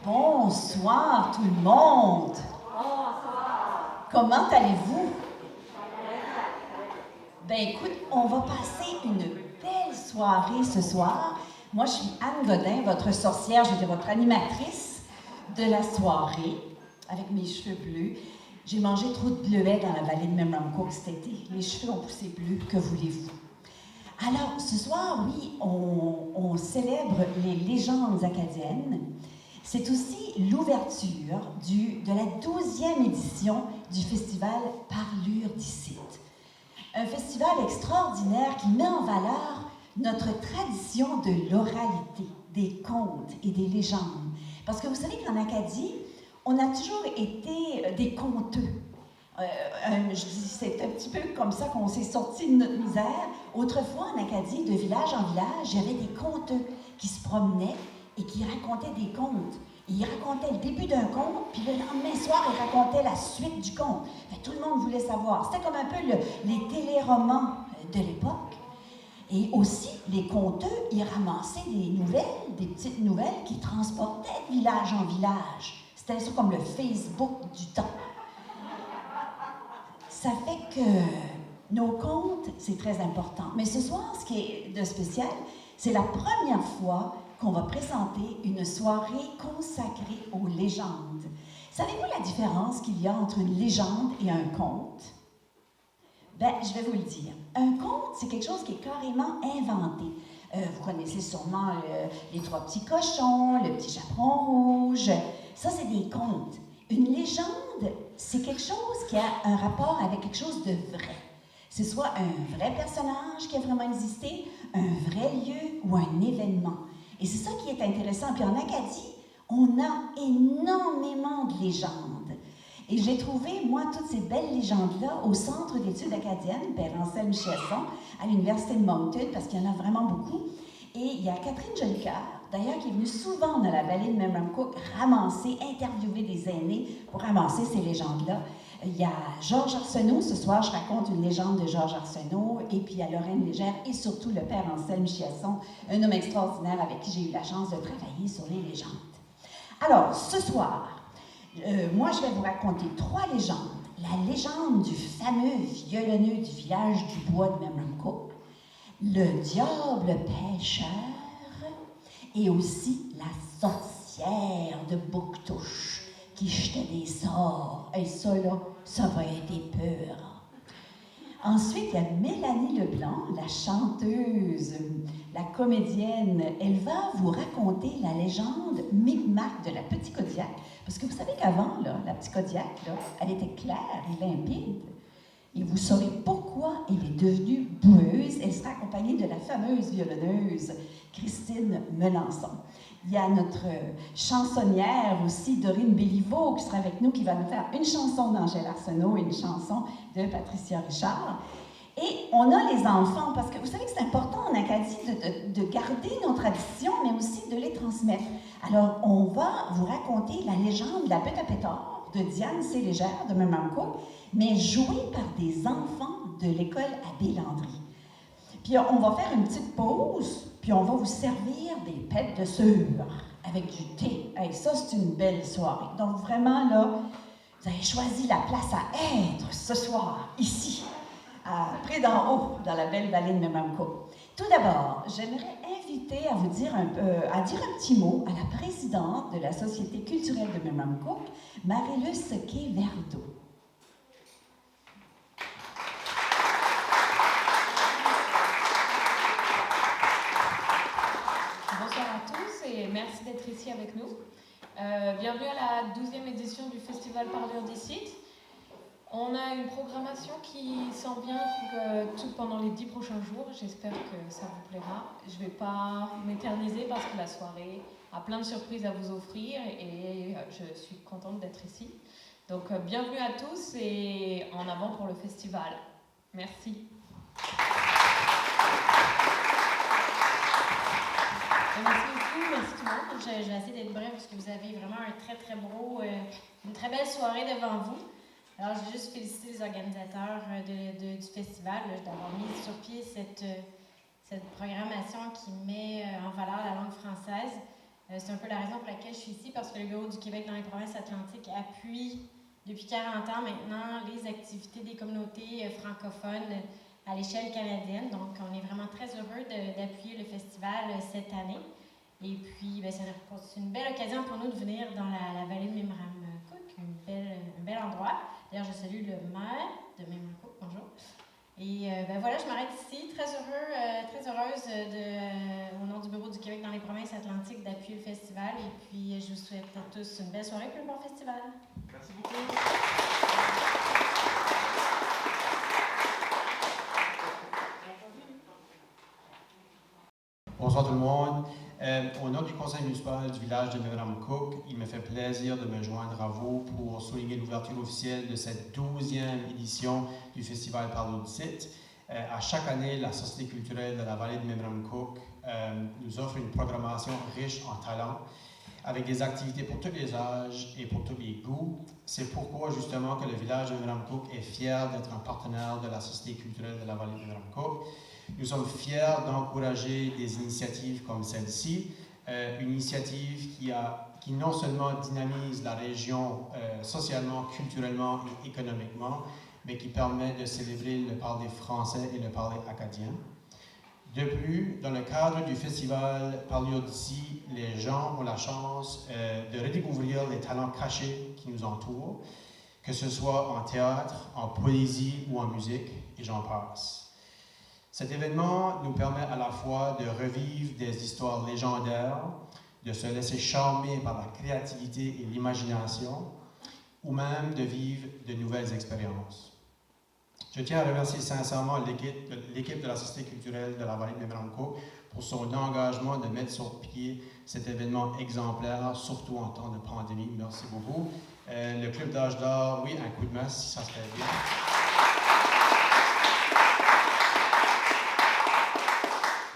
Bonsoir tout le monde. Bonsoir. Comment allez-vous? Ben écoute, on va passer une belle soirée ce soir. Moi, je suis Anne Godin, votre sorcière, je vais dire votre animatrice de la soirée, avec mes cheveux bleus. J'ai mangé trop de bleuets dans la vallée de Memramcook cet été. Les cheveux ont poussé bleus, que voulez-vous? Alors, ce soir, oui, on célèbre les légendes acadiennes. C'est aussi l'ouverture de la 12e édition du festival Parlure d'Ici. Un festival extraordinaire qui met en valeur notre tradition de l'oralité, des contes et des légendes. Parce que vous savez qu'en Acadie, on a toujours été des conteux. Je dis, c'est un petit peu comme ça qu'on s'est sorti de notre misère. Autrefois, en Acadie, de village en village, il y avait des conteux qui se promenaient et qui racontaient des contes. Ils racontaient le début d'un conte, puis le lendemain soir, ils racontaient la suite du conte. Tout le monde voulait savoir. C'était comme un peu les téléromans de l'époque. Et aussi, les conteux, ils ramassaient des nouvelles, des petites nouvelles qui transportaient de village en village. C'était ça comme le Facebook du temps. Ça fait que nos contes, c'est très important. Mais ce soir, ce qui est de spécial, c'est la première fois qu'on va présenter une soirée consacrée aux légendes. Savez-vous la différence qu'il y a entre une légende et un conte? Ben, je vais vous le dire. Un conte, c'est quelque chose qui est carrément inventé. Vous connaissez sûrement les trois petits cochons, le petit chaperon rouge. Ça, c'est des contes. Une légende, c'est quelque chose qui a un rapport avec quelque chose de vrai. C'est soit un vrai personnage qui a vraiment existé, un vrai lieu ou un événement. Et c'est ça qui est intéressant. Puis en Acadie, on a énormément de légendes. Et j'ai trouvé, moi, toutes ces belles légendes-là au Centre d'études acadiennes, Père Anselme Chiasson, à l'Université de Moncton, parce qu'il y en a vraiment beaucoup. Et il y a Catherine Jolicoeur, d'ailleurs, qui est venue souvent dans la vallée de Memramcook ramasser, interviewer des aînés pour ramasser ces légendes-là. Il y a Georges Arsenault, ce soir, je raconte une légende de Georges Arsenault, et puis il y a Lorraine Légère, et surtout le Père Anselme Chiasson, un homme extraordinaire avec qui j'ai eu la chance de travailler sur les légendes. Alors, ce soir, moi, je vais vous raconter 3 légendes. La légende du fameux violoneux du village du bois de Memramcook, le diable pêcheur, et aussi la sorcière de Bouctouche qui jetait des sorts. Et ça, là, ça va être épeurant. Ensuite, il y a Mélanie Leblanc, la chanteuse, la comédienne. Elle va vous raconter la légende Micmac de la Petite Kodiak. Parce que vous savez qu'avant, là, la Petite Kodiak, là, elle était claire et limpide. Et vous saurez pourquoi elle est devenue boueuse. Elle sera accompagnée de la fameuse violonneuse Christine Melançon. Il y a notre chansonnière aussi, Dorine Béliveau, qui sera avec nous, qui va nous faire une chanson d'Angèle Arsenault et une chanson de Patricia Richard. Et on a les enfants, parce que vous savez que c'est important en Acadie de garder nos traditions, mais aussi de les transmettre. Alors, on va vous raconter la légende de la Bête à pétard de Diane C. Légère de Memramcook, mais jouée par des enfants de l'école Abbé Landry. Puis on va faire une petite pause, puis on va vous servir des pêtes de sucre avec du thé. Hey, ça, c'est une belle soirée. Donc vraiment, là, vous avez choisi la place à être ce soir, ici, près d'en haut, dans la belle vallée de Memramcook. Tout d'abord, j'aimerais inviter à vous dire un petit mot à la présidente de la Société culturelle de Memramcook, Marie-Luce Quay-Verdeau. Merci d'être ici avec nous. Bienvenue à la 12e édition du Festival Parlure d'Ici. On a une programmation qui s'en vient tout pendant les 10 prochains jours. J'espère que ça vous plaira. Je ne vais pas m'éterniser parce que la soirée a plein de surprises à vous offrir et je suis contente d'être ici. Donc bienvenue à tous et en avant pour le festival. Merci. Merci beaucoup, merci tout le monde. Je vais essayer d'être bref parce que vous avez vraiment une très belle soirée devant vous. Alors, je vais juste féliciter les organisateurs du festival d'avoir mis sur pied cette programmation qui met en valeur la langue française. C'est un peu la raison pour laquelle je suis ici, parce que le Bureau du Québec dans les provinces atlantiques appuie depuis 40 ans maintenant les activités des communautés francophones à l'échelle canadienne. Donc, on est vraiment très heureux d'appuyer le festival cette année. Et puis, c'est une belle occasion pour nous de venir dans la vallée de Memramcook, un bel endroit. D'ailleurs, je salue le maire de Memramcook. Bonjour. Et voilà, je m'arrête ici. Très heureuse au nom du Bureau du Québec dans les provinces atlantiques d'appuyer le festival. Et puis, je vous souhaite à tous une belle soirée et un bon festival. Merci beaucoup. Bonsoir tout le monde. Au nom du conseil municipal du village de Memramcook, il me fait plaisir de me joindre à vous pour souligner l'ouverture officielle de cette 12e édition du festival Parlons d'ici. À chaque année, la Société culturelle de la vallée de Memramcook nous offre une programmation riche en talents, avec des activités pour tous les âges et pour tous les goûts. C'est pourquoi justement que le village de Memramcook est fier d'être un partenaire de la Société culturelle de la vallée de Memramcook. Nous sommes fiers d'encourager des initiatives comme celle-ci, une initiative qui non seulement dynamise la région socialement, culturellement et économiquement, mais qui permet de célébrer le parler français et le parler acadien. De plus, dans le cadre du festival Parlions d'ici, les gens ont la chance de redécouvrir les talents cachés qui nous entourent, que ce soit en théâtre, en poésie ou en musique, et j'en passe. Cet événement nous permet à la fois de revivre des histoires légendaires, de se laisser charmer par la créativité et l'imagination, ou même de vivre de nouvelles expériences. Je tiens à remercier sincèrement l'équipe de la Société culturelle de la vallée de Memramcook pour son engagement de mettre sur pied cet événement exemplaire, surtout en temps de pandémie. Merci beaucoup. Le Club d'âge d'or, oui, un coup de main si ça serait bien.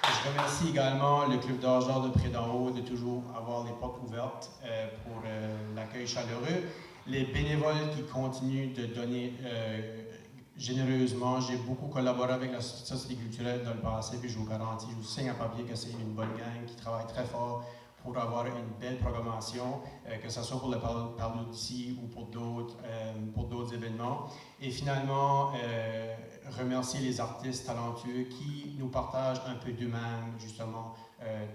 Je remercie également le Club d'âge d'or de Près d'en Haut de toujours avoir les portes ouvertes pour l'accueil chaleureux. Les bénévoles qui continuent de donner généreusement. J'ai beaucoup collaboré avec la Société culturelle dans le passé, puis je vous garantis, je vous signe un papier que c'est une bonne gang qui travaille très fort pour avoir une belle programmation, que ce soit pour le Parlons d'ici ou pour d'autres événements. Et finalement, remercier les artistes talentueux qui nous partagent un peu d'eux-mêmes, justement,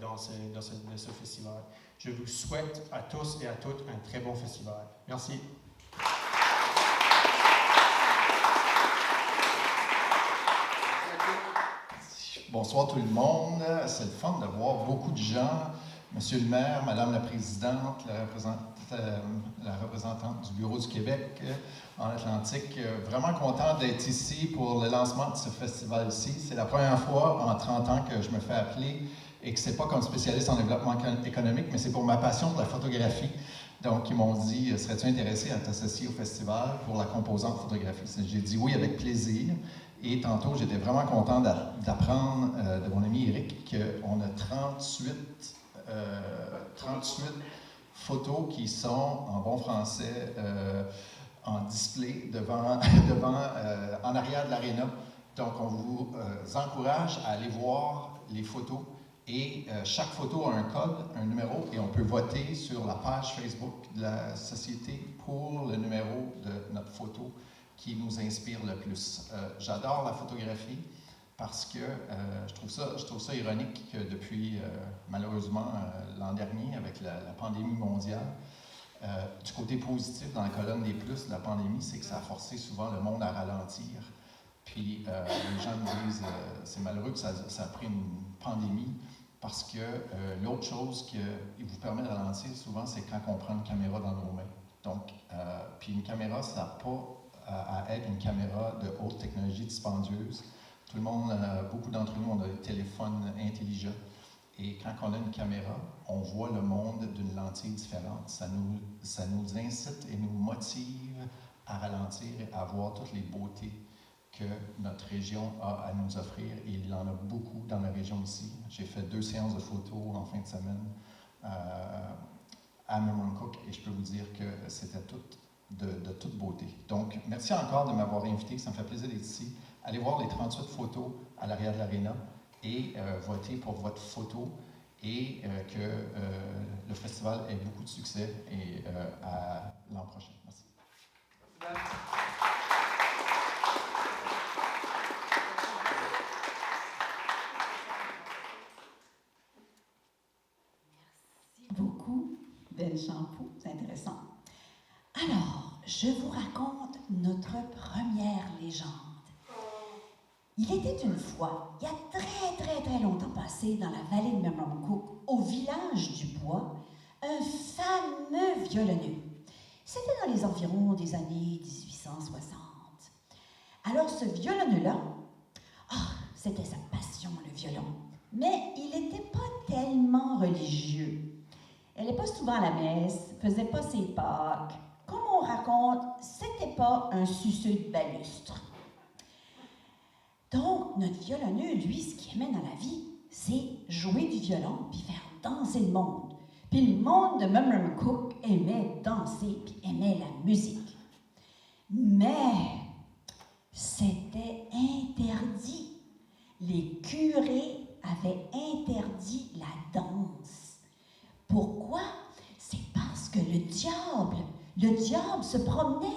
dans ce festival. Je vous souhaite à tous et à toutes un très bon festival. Merci. Bonsoir tout le monde. C'est le fun de voir beaucoup de gens. Monsieur le maire, Madame la présidente, la représentante du Bureau du Québec en Atlantique. Vraiment content d'être ici pour le lancement de ce festival-ci. C'est la première fois en 30 ans que je me fais appeler et que ce n'est pas comme spécialiste en développement économique, mais c'est pour ma passion de la photographie. Donc, ils m'ont dit, serais-tu intéressé à t'associer au festival pour la composante photographie? J'ai dit oui avec plaisir. Et tantôt, j'étais vraiment content d'apprendre de mon ami Eric qu'on a 38 photos qui sont, en bon français, en display en arrière de l'aréna. Donc, on vous encourage à aller voir les photos. Et chaque photo a un code, un numéro, et on peut voter sur la page Facebook de la Société pour le numéro de notre photo qui nous inspire le plus. J'adore la photographie parce que je trouve ça ironique que depuis, malheureusement, l'an dernier, avec la pandémie mondiale, du côté positif, dans la colonne des plus, la pandémie, c'est que ça a forcé souvent le monde à ralentir. Puis les gens me disent, c'est malheureux que ça a pris une pandémie parce que l'autre chose qui vous permet de ralentir souvent, c'est quand on prend une caméra dans nos mains. Donc, puis une caméra, ça n'a pas à être une caméra de haute technologie dispendieuse. Tout le monde, beaucoup d'entre nous, on a des téléphones intelligents. Et quand on a une caméra, on voit le monde d'une lentille différente. Ça nous incite et nous motive à ralentir et à voir toutes les beautés que notre région a à nous offrir. Et il y en a beaucoup dans la région ici. J'ai fait 2 séances de photos en fin de semaine à Memramcook et je peux vous dire que c'était de toute beauté. Donc, merci encore de m'avoir invité. Ça me fait plaisir d'être ici. Allez voir les 38 photos à l'arrière de l'aréna et votez pour votre photo. et que le festival ait beaucoup de succès et à l'an prochain. Merci. Merci beaucoup, Ben Champoux, c'est intéressant. Alors, je vous raconte notre première légende. Il était une fois, il y a très longtemps passé, dans la vallée de Memramcook, au village du Bois, un fameux violonneux. C'était dans les environs des années 1860. Alors ce violonneux-là, c'était sa passion, le violon. Mais il n'était pas tellement religieux. Elle n'allait pas souvent à la messe, faisait pas ses Pâques. Comme on raconte, c'était pas un suceux de balustre. Donc, notre violonneux, lui, ce qu'il aimait dans la vie, c'est jouer du violon puis faire danser le monde. Puis le monde de Memramcook aimait danser puis aimait la musique. Mais c'était interdit. Les curés avaient interdit la danse. Pourquoi? C'est parce que le diable se promenait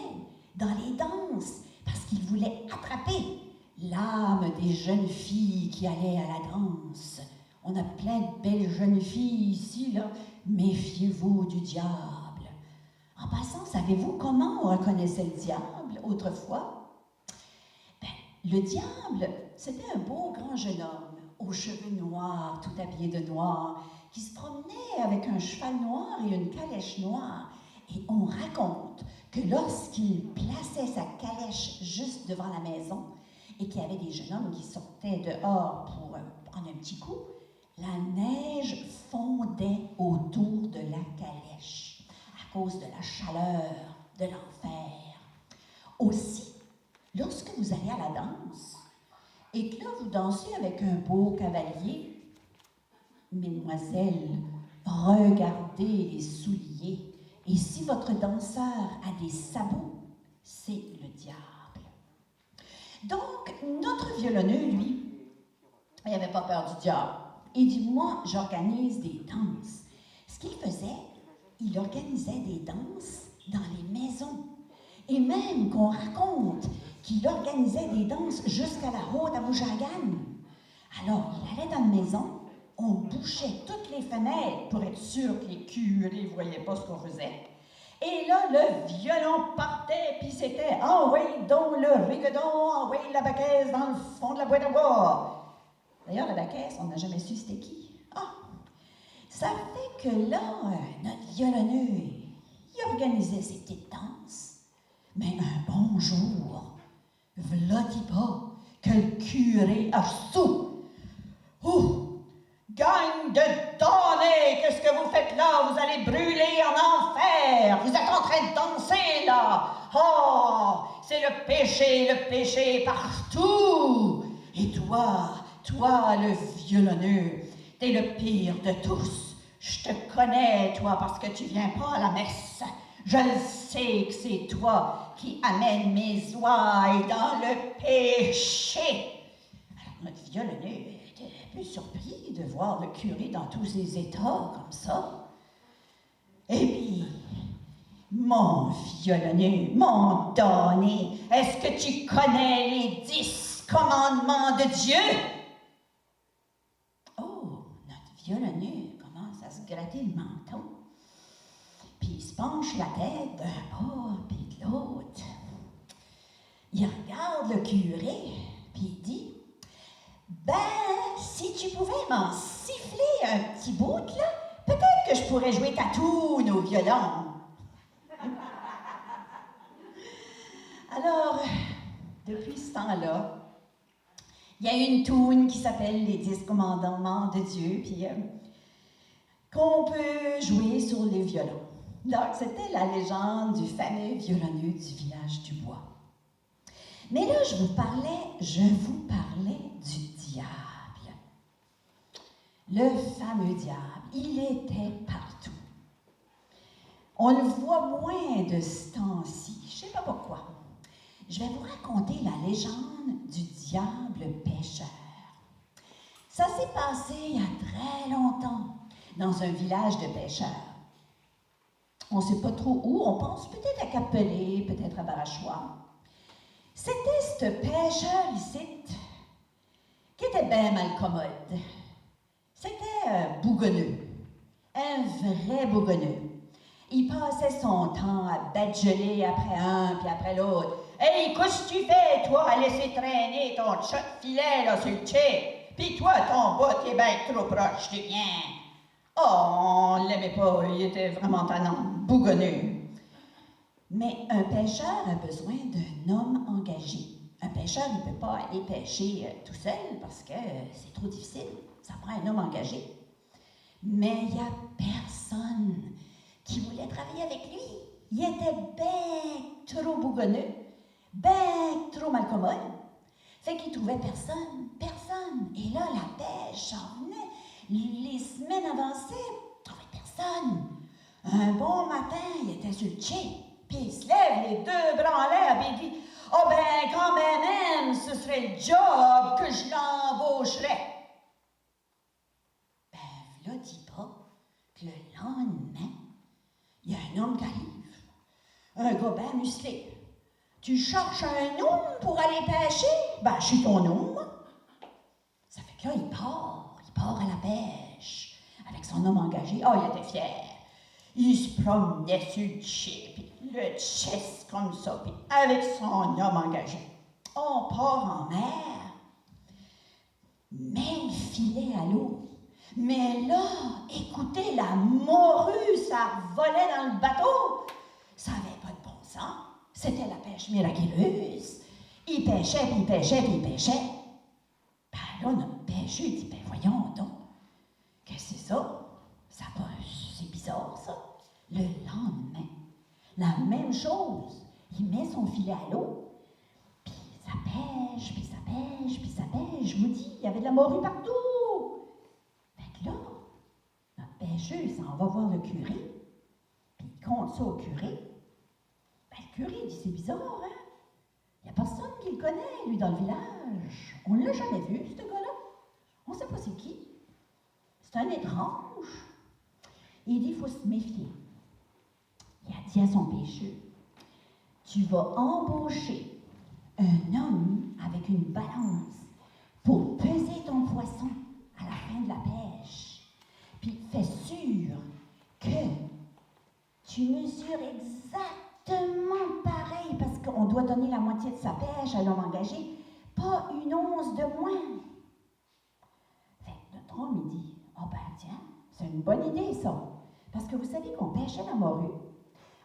dans les danses parce qu'il voulait attraper l'âme des jeunes filles qui allaient à la danse. On a plein de belles jeunes filles ici, là. Méfiez-vous du diable. En passant, savez-vous comment on reconnaissait le diable autrefois? Le diable, c'était un beau grand jeune homme, aux cheveux noirs, tout habillé de noir, qui se promenait avec un cheval noir et une calèche noire. Et on raconte que lorsqu'il plaçait sa calèche juste devant la maison, et qu'il y avait des jeunes hommes qui sortaient dehors pour prendre un petit coup, la neige fondait autour de la calèche à cause de la chaleur de l'enfer. Aussi, lorsque vous allez à la danse et que là vous dansez avec un beau cavalier, mesdemoiselles, regardez les souliers et si votre danseur a des sabots, c'est le diable. Donc, notre violonneux, lui, il n'avait pas peur du diable. Il dit, moi, j'organise des danses. Ce qu'il faisait, il organisait des danses dans les maisons. Et même qu'on raconte qu'il organisait des danses jusqu'à la Haute Aboujagan. Alors, il allait dans une maison, on bouchait toutes les fenêtres pour être sûr que les curés ne voyaient pas ce qu'on faisait. Et là, le violon partait, puis c'était « Ah oui, donc le rigodon, ah oui, la baquette dans le fond de la boîte à bois. » D'ailleurs, la baquette, on n'a jamais su c'était qui. Ça fait que là, notre violonneux, il organisait ses petites danses. Mais un bon jour, v'là-t-il pas que le curé a reçu. Gang de damnés, qu'est-ce que vous faites là? Vous allez brûler en enfer. Vous êtes en train de danser là. Oh, c'est le péché partout. Et toi, le violonneux, t'es le pire de tous. Je te connais, toi, parce que tu viens pas à la messe. Je le sais que c'est toi qui amène mes ouailles dans le péché. Alors, notre violonneux était un peu surpris de voir le curé dans tous ses états comme ça. Et puis, mon violonneux, mon damné, est-ce que tu connais les 10 commandements de Dieu? Oh, notre violonneux commence à se gratter le menton. Puis il se penche la tête d'un bord puis de l'autre. Il regarde le curé, puis il dit, « Ben, si tu pouvais m'en siffler un petit bout, là, peut-être que je pourrais jouer ta toune au violon. » Alors, depuis ce temps-là, il y a une toune qui s'appelle « Les 10 commandements de Dieu », puis qu'on peut jouer sur les violons. Donc, c'était la légende du fameux violonneux du village du Bois. Mais là, je vous parlais du diable. Le fameux diable, il était partout. On le voit moins de ce temps-ci, je ne sais pas pourquoi. Je vais vous raconter la légende du diable pêcheur. Ça s'est passé il y a très longtemps, dans un village de pêcheurs. On ne sait pas trop où, on pense peut-être à Cap-Pelé, peut-être à Barachois. C'était ce pêcheur ici, qui était bien mal commode. C'était bougonneux, un vrai bougonneux. Il passait son temps à badigeonner après un, puis après l'autre. « Hey, qu'est-ce que tu fais, toi, à laisser traîner ton chat de filet, là, sur le quai? Puis toi, ton bout, t'es bien trop proche, tu viens. » Oh, on l'aimait pas, il était vraiment tannant, bougonneux. Mais un pêcheur a besoin d'un homme engagé. Un pêcheur, il ne peut pas aller pêcher tout seul parce que c'est trop difficile. Ça prend un homme engagé. Mais il n'y a personne qui voulait travailler avec lui. Il était bien trop bougonneux, bien trop mal commode. Fait qu'il trouvait personne. Et là, la pêche s'en venait. Les semaines avançaient, il trouvait personne. Un bon matin, il était sur le quai, puis il se lève, les deux bras en l'air, puis il dit « Oh ben, quand même, ce serait le job que je l'embaucherais. » Ben, là, dis pas que le lendemain, il y a un homme qui arrive, un gars bien musclé. « Tu cherches un homme pour aller pêcher? Ben, je suis ton homme. » Ça fait que là, il part à la pêche avec son homme engagé. Oh, il était fier. Il se promenait sur le quai, puis le chest comme ça, puis avec son homme engagé. On part en mer. Même filet à l'eau. Mais là, écoutez, la morue, ça volait dans le bateau. Ça n'avait pas de bon sens. C'était la pêche miraculeuse. Il pêchait, puis il pêchait, puis il pêchait. Ben là, notre pêcheur dit, ben voyons donc, qu'est-ce que c'est ça? C'est bizarre, ça. Le lendemain, la même chose. Il met son filet à l'eau, puis ça pêche, puis ça pêche, puis ça pêche. Je vous dis, il y avait de la morue partout. Fait que là, notre pêcheur, il s'en va voir le curé, puis il compte ça au curé. Ben, le curé dit, c'est bizarre, hein? Il n'y a personne qui le connaît, lui, dans le village. On ne l'a jamais vu, ce gars-là. On ne sait pas c'est qui. C'est un étrange. Il dit, il faut se méfier. Il a dit à son pêcheur, tu vas embaucher un homme avec une balance pour peser ton poisson à la fin de la pêche. Puis fais sûr que tu mesures exactement pareil, parce qu'on doit donner la moitié de sa pêche à l'homme engagé, pas une once de moins. Fait que notre homme, il dit, oh ben tiens, c'est une bonne idée ça, parce que vous savez qu'on pêchait la morue,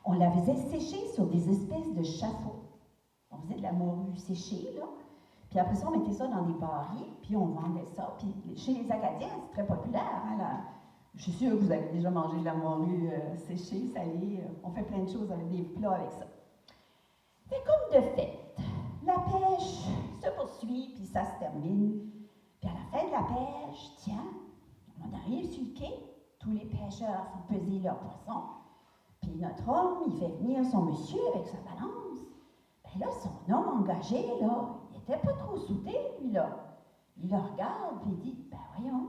on la faisait sécher sur des espèces de chapeaux. On faisait de la morue séchée, là, puis après ça, on mettait ça dans des barils, puis on vendait ça, puis chez les Acadiens, c'est très populaire, hein, là. Je suis sûre que vous avez déjà mangé de la morue séchée, salée. On fait plein de choses avec des plats avec ça. C'est comme de fait. La pêche se poursuit, puis ça se termine. Puis à la fin de la pêche, tiens, on arrive sur le quai, tous les pêcheurs font peser leurs poissons. Puis notre homme, il fait venir son monsieur avec sa balance. Ben là, son homme engagé, là, il était pas trop souté, lui, là. Il le regarde, puis il dit, ben voyons.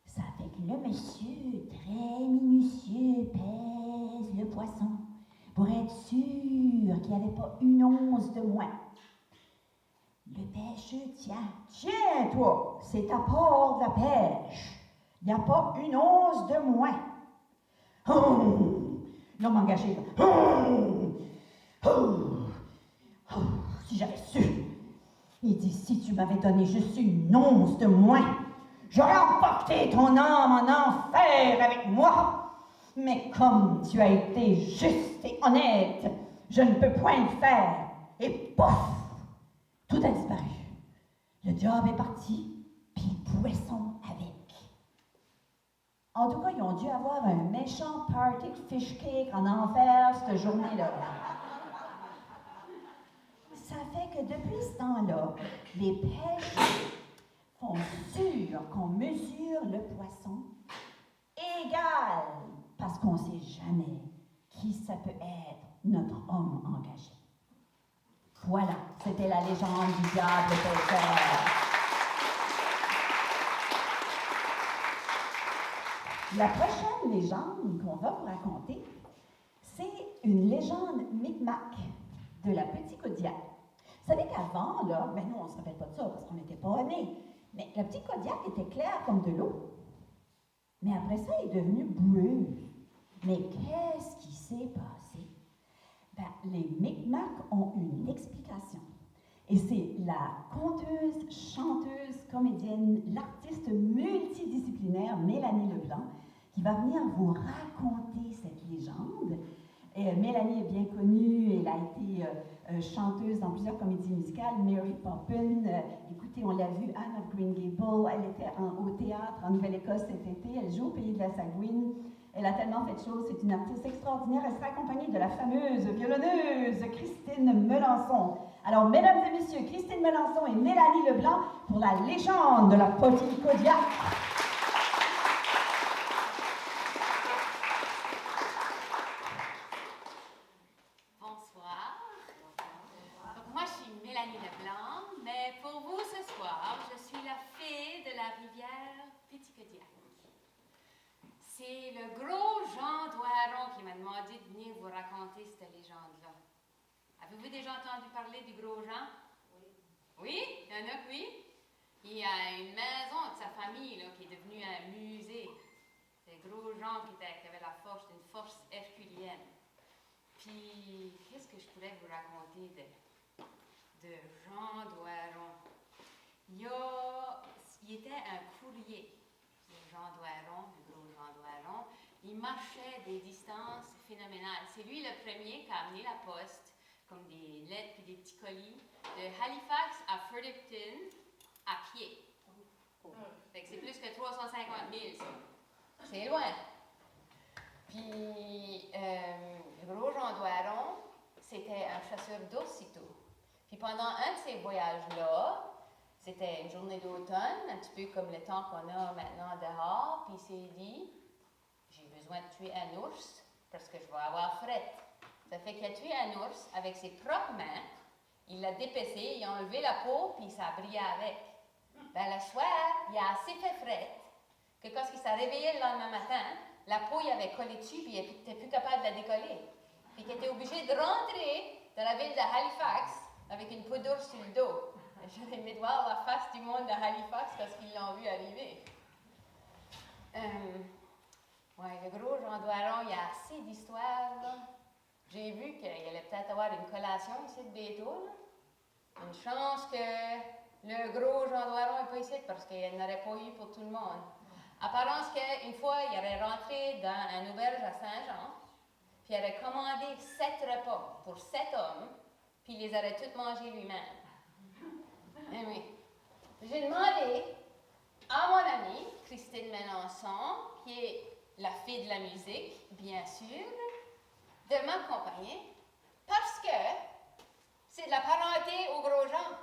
Ça fait que le monsieur, très minutieux, pèse le poisson pour être sûr qu'il n'y avait pas une once de moins. Le pêcheur, tiens toi, c'est ta part de la pêche. Il n'y a pas une once de moins. L'homme engagé, là. Si j'avais su. Il dit, si tu m'avais donné juste une once de moins, j'aurais emporté ton âme en enfer avec moi. Mais comme tu as été juste et honnête, je ne peux point le faire. Et pouf, tout a disparu. Le diable est parti, puis le poisson avec. En tout cas, ils ont dû avoir un méchant party de fish cake en enfer cette journée-là. Ça fait que depuis ce temps-là, les pêcheurs font sûr qu'on mesure le poisson égal, parce qu'on ne sait jamais qui ça peut être notre homme engagé. Voilà, c'était la légende du diable pêcheur. La prochaine légende qu'on va vous raconter, c'est une légende Micmac de la Petite Kodiak. Vous savez qu'avant, là, ben nous, on ne se rappelle pas de ça parce qu'on n'était pas nés, mais la Petite Kodiak était claire comme de l'eau. Mais après ça, elle est devenue boueuse. Mais qu'est-ce qui s'est passé? Ben, les Micmacs ont une explication. Et c'est la conteuse, chanteuse, comédienne, l'artiste multidisciplinaire Mélanie Leblanc qui va venir vous raconter cette légende. Mélanie est bien connue, elle a été chanteuse dans plusieurs comédies musicales, Mary Poppins, écoutez, on l'a vu, Anne of Green Gables, elle était au théâtre en Nouvelle-Écosse cet été, elle joue au Pays de la Sagouine, elle a tellement fait de choses, c'est une artiste extraordinaire, elle sera accompagnée de la fameuse violonneuse Christine Melançon. Alors, mesdames et messieurs, Christine Melançon et Mélanie Leblanc pour la légende de la Petite Kodiak. Bonsoir. Donc, moi, je suis Mélanie Leblanc, mais pour vous, ce soir, je suis la fée de la rivière Petite Kodiak. C'est le gros Jean Doiron qui m'a demandé de venir vous raconter cette légende-là. Avez-vous déjà entendu parler du gros Jean? Oui. Oui? Il y en a que oui? Il y a une maison de sa famille là, qui est devenue un musée. C'est le gros Jean qui avait la force d'une force herculienne. Puis, qu'est-ce que je pourrais vous raconter de Jean Doiron? Il était un courrier, Jean Doiron, le gros Jean Doiron. Il marchait des distances phénoménales. C'est lui le premier qui a amené la poste, comme des lettres et des petits colis, de Halifax à Fredericton à pied. Fait que c'est plus que 350 000, ça. C'est loin. Puis, le gros Jean Doiron, c'était un chasseur d'aussitôt. Puis pendant un de ces voyages-là, c'était une journée d'automne, un petit peu comme le temps qu'on a maintenant dehors, puis il s'est dit, j'ai besoin de tuer un ours parce que je vais avoir frette. Ça fait qu'il a tué un ours avec ses propres mains, il l'a dépecé, il a enlevé la peau, puis il s'est brillé avec. Ben le soir, il a assez fait frette que quand il s'est réveillé le lendemain matin, la peau il avait collé dessus, puis il n'était plus capable de la décoller. Puis il était obligé de rentrer dans la ville de Halifax avec une peau d'ours sur le dos. J'aurais aimé de voir la face du monde de Halifax parce qu'ils l'ont vu arriver. Le gros Jean Doiron, il y a assez d'histoires, là. J'ai vu qu'il allait peut-être avoir une collation ici de Béto, là. Une chance que le gros Jean Doiron n'est pas ici parce qu'il n'aurait pas eu pour tout le monde. Apparence qu'une fois, il aurait rentré dans un auberge à Saint-Jean, puis il aurait commandé 7 repas pour 7 hommes, puis il les aurait tous mangés lui-même. Eh oui. J'ai demandé à mon amie, Christine Melançon, qui est la fée de la musique, bien sûr, de m'accompagner parce que c'est de la parenté au gros Jean.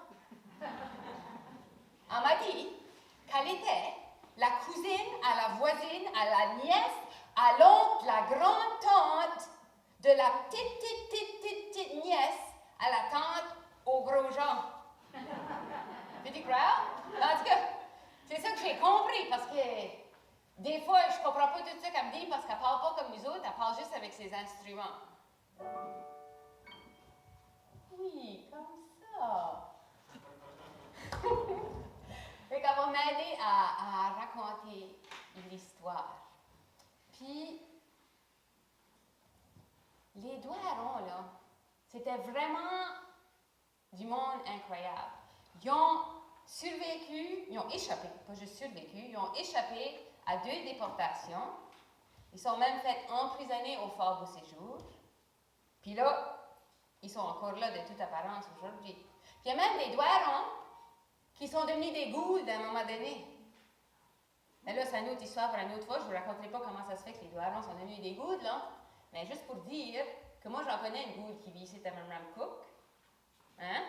Elle m'a dit qu'elle était la cousine à la voisine, à la nièce, à l'oncle, la grande-tante de la petite nièce à la tante au gros Jean. Petit crowd? En tout cas, c'est ça que j'ai compris parce que des fois, je comprends pas tout ça qu'elle me dit parce qu'elle parle pas comme nous autres, elle parle juste avec ses instruments. Oui, comme ça. Fait qu'elle va m'aider à raconter l'histoire. Puis, les Doirons, là, c'était vraiment du monde incroyable. Ils ont survécu, ils ont échappé, pas juste survécu, ils ont échappé à 2 déportations. Ils sont même fait emprisonner au Fort Beauséjour. Puis là, ils sont encore là de toute apparence aujourd'hui. Puis il y a même des Doirons qui sont devenus des Goulds à un moment donné. Mais là, c'est une autre histoire pour une autre fois. Je ne vous raconterai pas comment ça se fait que les Doirons sont devenus des Goulds, là. Mais juste pour dire que moi, j'en connais une Gould qui vit ici à Memramcook. Hein?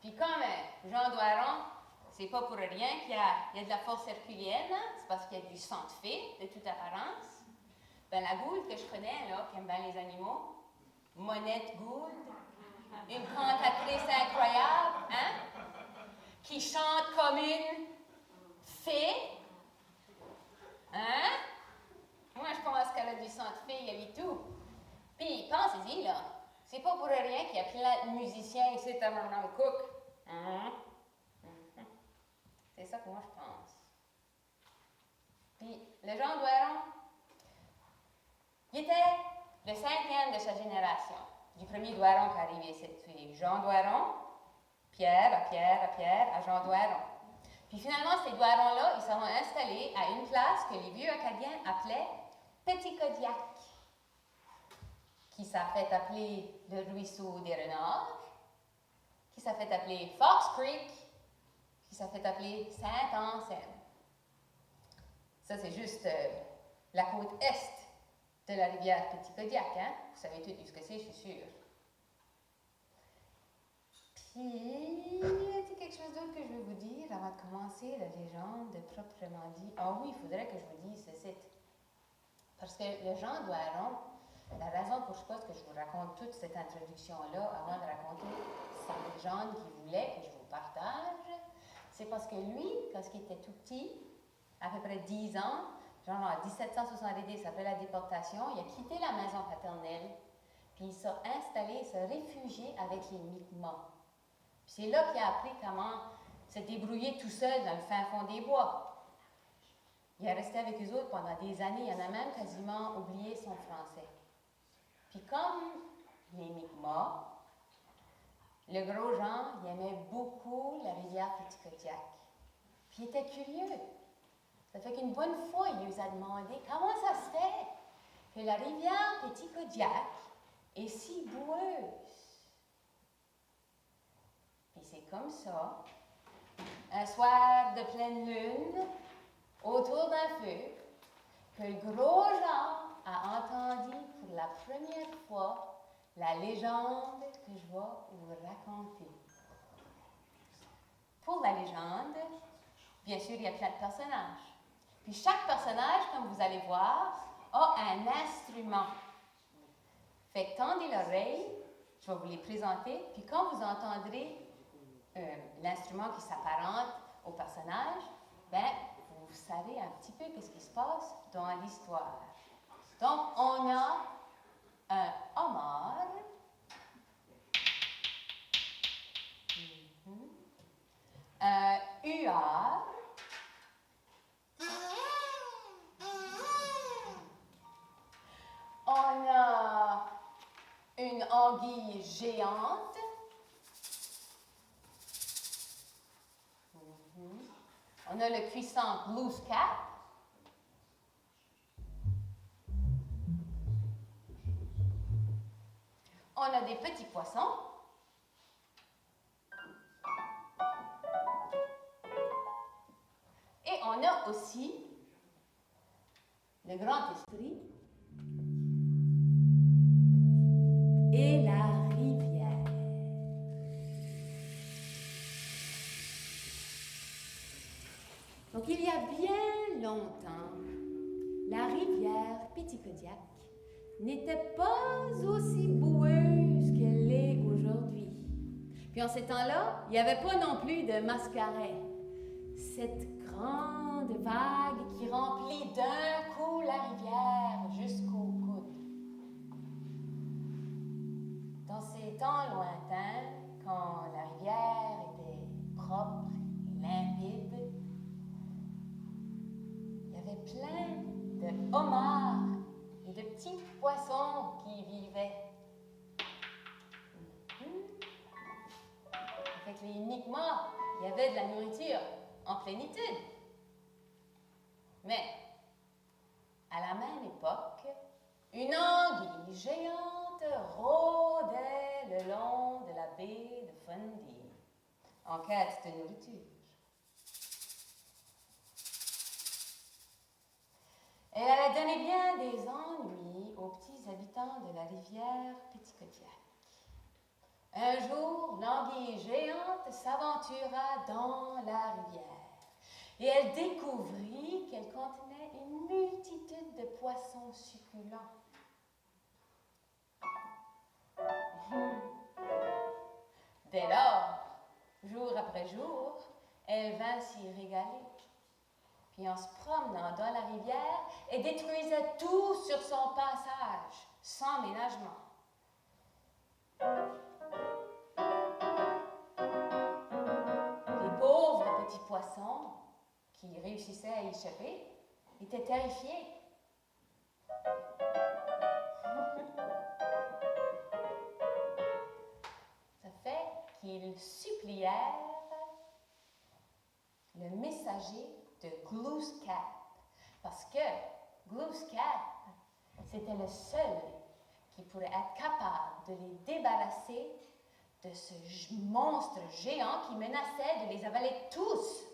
Puis comme Jean Doiron, c'est pas pour rien qu'il y a de la force herculienne, hein? C'est parce qu'il y a du sang de fée, de toute apparence. Ben la Gould que je connais, là, qui aime bien les animaux, Monette Gould, une cantatrice incroyable, hein? Qui chante comme une fée, hein? puis il y a plein de musiciens ici à Madame Cook. C'est ça que moi je pense. Puis le Jean Doiron, il était le 5e de sa génération, du premier Doiron qui est arrivé ici. C'est Jean Doiron, Pierre, à Jean Doiron. Puis finalement, ces Doirons-là, ils seront installés à une place que les vieux Acadiens appelaient Petit Kodiak, qui s'est fait appeler le ruisseau des Renards, qui s'est fait appeler Fox Creek, qui s'est fait appeler Saint-Anselme. Ça, c'est juste la côte est de la rivière Petit Kodiak, hein? Vous savez tous ce que c'est, je suis sûre. Puis, c'est quelque chose d'autre que je veux vous dire avant de commencer la légende proprement dit. Ah oui, il faudrait que je vous dise ceci. Parce que le Jean Doiron, la raison pour je vous raconte toute cette introduction-là avant de raconter sa légende qu'il voulait que je vous partage, c'est parce que lui, quand il était tout petit, à peu près 10 ans, genre en 1770, après la déportation, il a quitté la maison paternelle, puis il s'est installé, il s'est réfugié avec les Mi'kmaq. Puis c'est là qu'il a appris comment se débrouiller tout seul dans le fin fond des bois. Il est resté avec eux autres pendant des années, il en a même quasiment oublié son français. Puis comme les Mi'kmaq, le gros Jean, il aimait beaucoup la rivière Petit Kodiak. Puis il était curieux. Ça fait qu'une bonne fois, il nous a demandé comment ça se fait que la rivière Petit Kodiak est si boueuse. Puis c'est comme ça, un soir de pleine lune, autour d'un feu, que le gros Jean a entendu pour la première fois la légende que je vais vous raconter. Pour la légende, bien sûr, il y a plein de personnages. Puis chaque personnage, comme vous allez voir, a un instrument. Fait que tendez l'oreille, je vais vous les présenter, puis quand vous entendrez l'instrument qui s'apparente au personnage, ben, vous savez un petit peu ce qui se passe dans l'histoire. Donc, on a un homard, un huard, on a une anguille géante, on a le puissant Glooscap, on a des petits poissons, et on a aussi le grand esprit et la rivière. Donc, il y a bien longtemps, la rivière Petit Kodiak n'était pas aussi boueuse qu'elle l'est aujourd'hui. Puis en ces temps-là, il n'y avait pas non plus de mascaret. Cette grande vague qui remplit d'un coup la rivière jusqu'au coude. Dans ces temps lointains, quand la rivière était propre et limpide, il y avait plein de homards et de petits poissons qui y vivaient. Avec les Mi'kmaq, il y avait de la nourriture en plénitude. Mais, à la même époque, une anguille géante rôdait le long de la baie de Fundy, en quête de nourriture. Elle allait donner bien des ennuis aux petits habitants de la rivière Petit Kodiak. Un jour, l'anguille géante s'aventura dans la rivière et elle découvrit qu'elle contenait une multitude de poissons succulents. Dès lors, jour après jour, elle vint s'y régaler. Puis en se promenant dans la rivière, elle détruisait tout sur son passage, sans ménagement. poissons qui réussissaient à y échapper étaient terrifiés. Ça fait qu'ils supplièrent le messager de Glooskap, parce que Glooskap, c'était le seul qui pourrait être capable de les débarrasser de ce monstre géant qui menaçait de les avaler tous.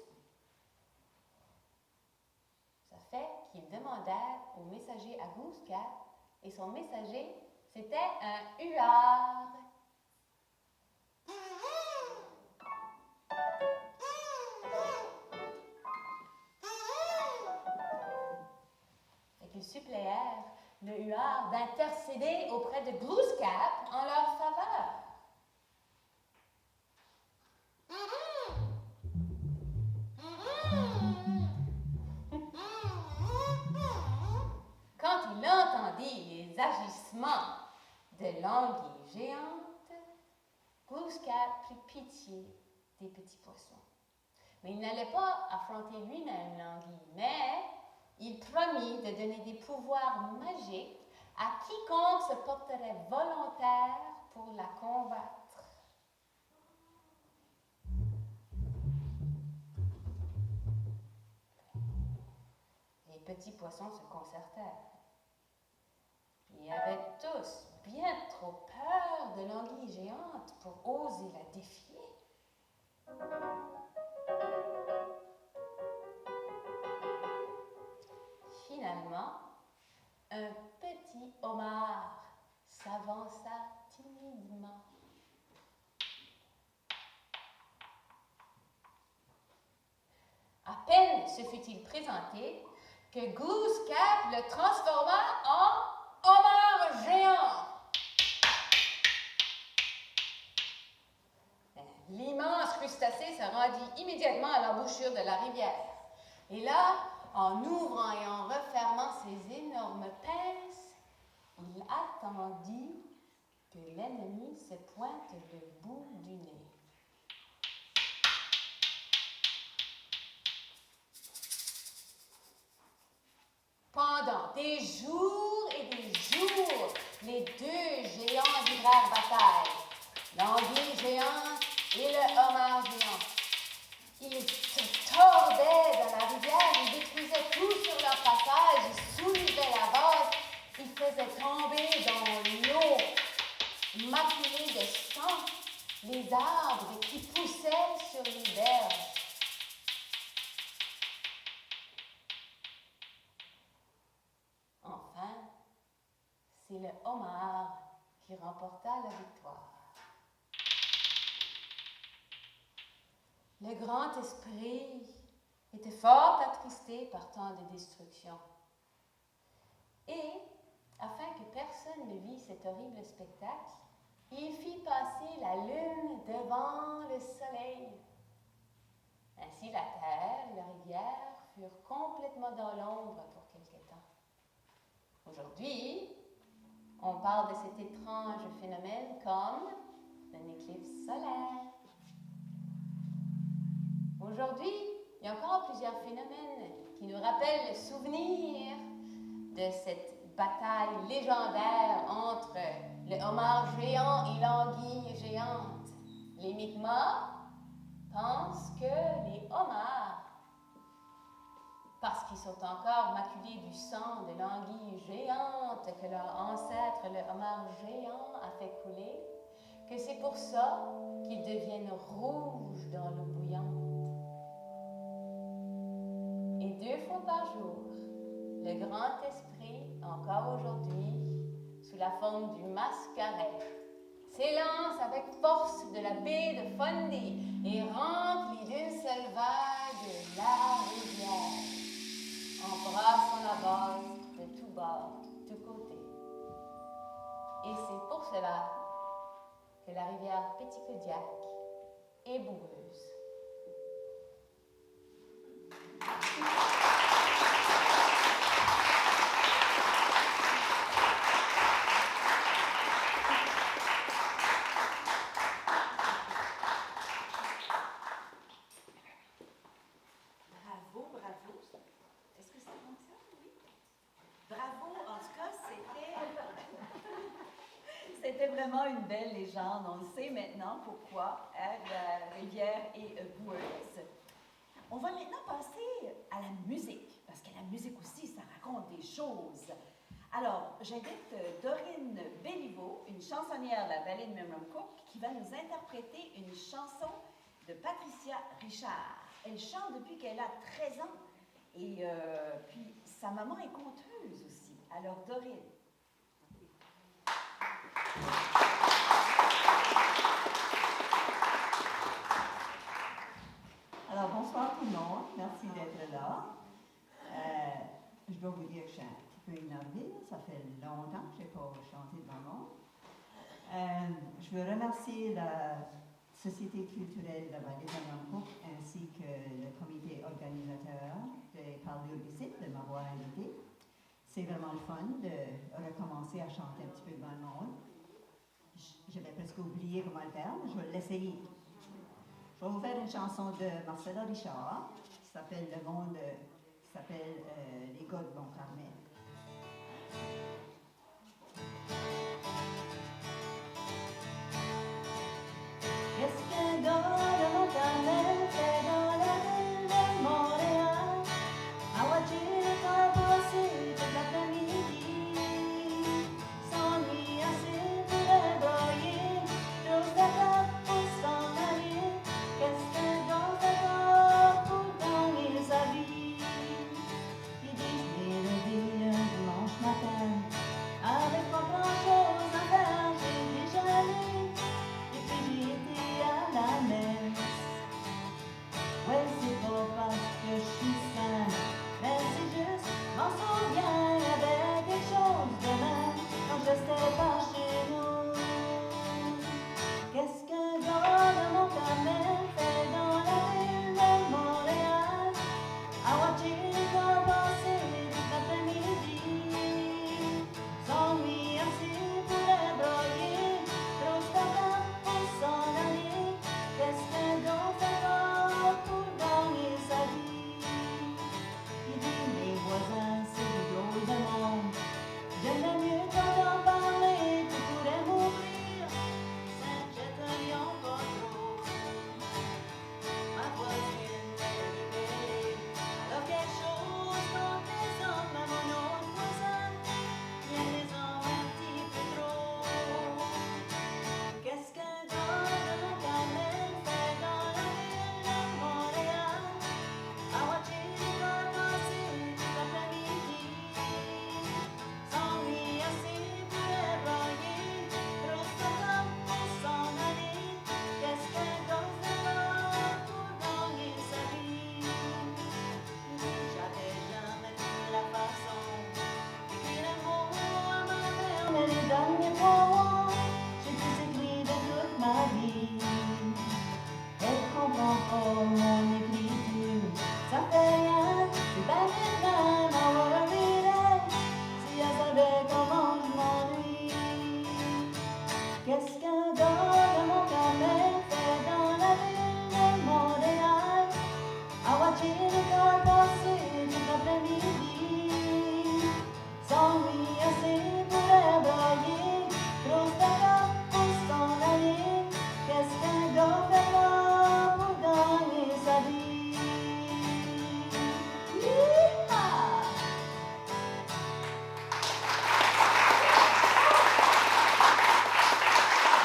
Ça fait qu'ils demandèrent au messager à Glooskap, et son messager, c'était un huard. Et qu'ils suppléèrent le huard d'intercéder auprès de Glooskap en leur faveur. Quand il entendit les agissements de l'anguille géante, Glooskap prit pitié des petits poissons. Mais il n'allait pas affronter lui-même l'anguille, mais il promit de donner des pouvoirs magiques à quiconque se porterait volontaire pour la combattre. Les petits poissons se concertèrent. Ils avaient tous bien trop peur de l'anguille géante pour oser la défier. Finalement, un petit homard s'avança timidement. À peine se fut-il présenté que Glooskap le transforma en homard géant. L'immense crustacé se rendit immédiatement à l'embouchure de la rivière. Et là, en ouvrant et en refermant ses énormes pinces, il attendit que l'ennemi se pointe le bout du nez. Pendant des jours et des jours, les deux géants livrèrent bataille, l'anguille géante et le homard géant. Ils se tordaient dans la rivière, ils détruisaient tout sur leur passage, ils soulevaient la base, ils faisaient tomber dans l'eau, maculée de sang, les arbres qui poussaient sur les berges. Enfin, c'est le homard qui remporta la victoire. Le grand esprit était fort attristé par tant de destruction. Et, afin que personne ne vît cet horrible spectacle, il fit passer la lune devant le soleil. Ainsi, la terre et la rivière furent complètement dans l'ombre pour quelque temps. Aujourd'hui, on parle de cet étrange phénomène comme une éclipse solaire. Aujourd'hui, il y a encore plusieurs phénomènes qui nous rappellent le souvenir de cette bataille légendaire entre le homard géant et l'anguille géante. Les Mi'kmaq pensent que les homards, parce qu'ils sont encore maculés du sang de l'anguille géante que leur ancêtre, le homard géant, a fait couler, que c'est pour ça qu'ils deviennent rouges dans l'eau bouillante. Et 2 fois par jour, le grand esprit, encore aujourd'hui, sous la forme du mascaret, s'élance avec force de la baie de Fundy et remplit d'une seule vague la rivière, embrassant la base de tous bords, de tous côtés. Et c'est pour cela que la rivière Péticodiac est boueuse. Est-ce que ça fonctionne? Oui. Bravo, en tout cas, c'était vraiment une belle légende. On le sait maintenant pourquoi la rivière est boueuse. On va maintenant passer à la musique, parce que la musique aussi, ça raconte des choses. Alors, j'invite Dorine Béliveau, une chansonnière de la vallée de Memramcook, qui va nous interpréter une chanson de Patricia Richard. Elle chante depuis qu'elle a 13 ans. Et puis, sa maman est conteuse aussi. Alors, Dorine. Alors, bonsoir tout le monde. Merci d'être là. Je dois vous dire que je suis un petit peu énervée. Ça fait longtemps que je n'ai pas chanté devant le monde. Je veux remercier la Société culturelle de la vallée de Memramcook ainsi que le comité organisateur des Parlures d'ici de m'avoir invité. C'est vraiment le fun de recommencer à chanter un petit peu devant le monde. J'avais presque oublié comment le faire, mais je vais l'essayer. Je vais vous faire une chanson de Marcella Richard qui s'appelle Les gars de Bon Carmel. Qu'est-ce qu'un gars de Bon Carmel fait dans la ville de Montréal? À watcher les corps passer toute l'après-midi, s'ennuie assez pour les broyer, tous d'accord pour s'en aller. Qu'est-ce qu'un gars fait là pour gagner sa vie? Ils disent les lever un dimanche matin, avec pas grand-chose à faire, j'ai déjeuné, et puis j'ai été à la messe. Ouais, c'est pas parce que je suis sain, mais c'est juste, m'en souviens, il y avait quelque chose demain, quand je restais pas chez nous. Qu'est-ce qu'un gars de Mont-Carmel fait dans la ville de Montréal? À watcher les corps passer toute l'après-midi, s'ennuie assez pour les broyer, trop staccato pour s'en aller. Qu'est-ce qu'un gars fait là pour gagner sa vie? Il dit mes voisins, c'est du drôle de monde, j'aime mieux t'entendre parler, tu pourrais mourir, s'inquiète un lion pas trop. Ma voisine, elle est belle, elle a quelque chose contre les hommes, à mon autre voisin, il aime les hommes un petit peu trop. Qu'est-ce qu'un gars de Mont-Carmel fait dans la ville de Montréal? À watcher les corps passer toute l'après-midi, s'ennuie assez pour les broyer, trop staccato pour s'en aller. Qu'est-ce qu'un gars fait là pour gagner sa vie? J'avais jamais vu la façon d'écrire un mot à ma mère, mais les derniers 3 mois, j'ai plus écrit de toute ma vie. Elle comprend pas mon écriture, ça fait rien, c'est pas grave, I wanna read it, si elle savait comment je m'ennuie. Qu'est-ce qu'un gars de Mont-Carmel fait dans la ville de Montréal? À watcher les corps passer toute l'après-midi, s'ennuie assez pour les broyer, trop staccato pour s'en aller. Qu'est-ce qu'un gars fait là pour gagner sa vie? Yeehaw!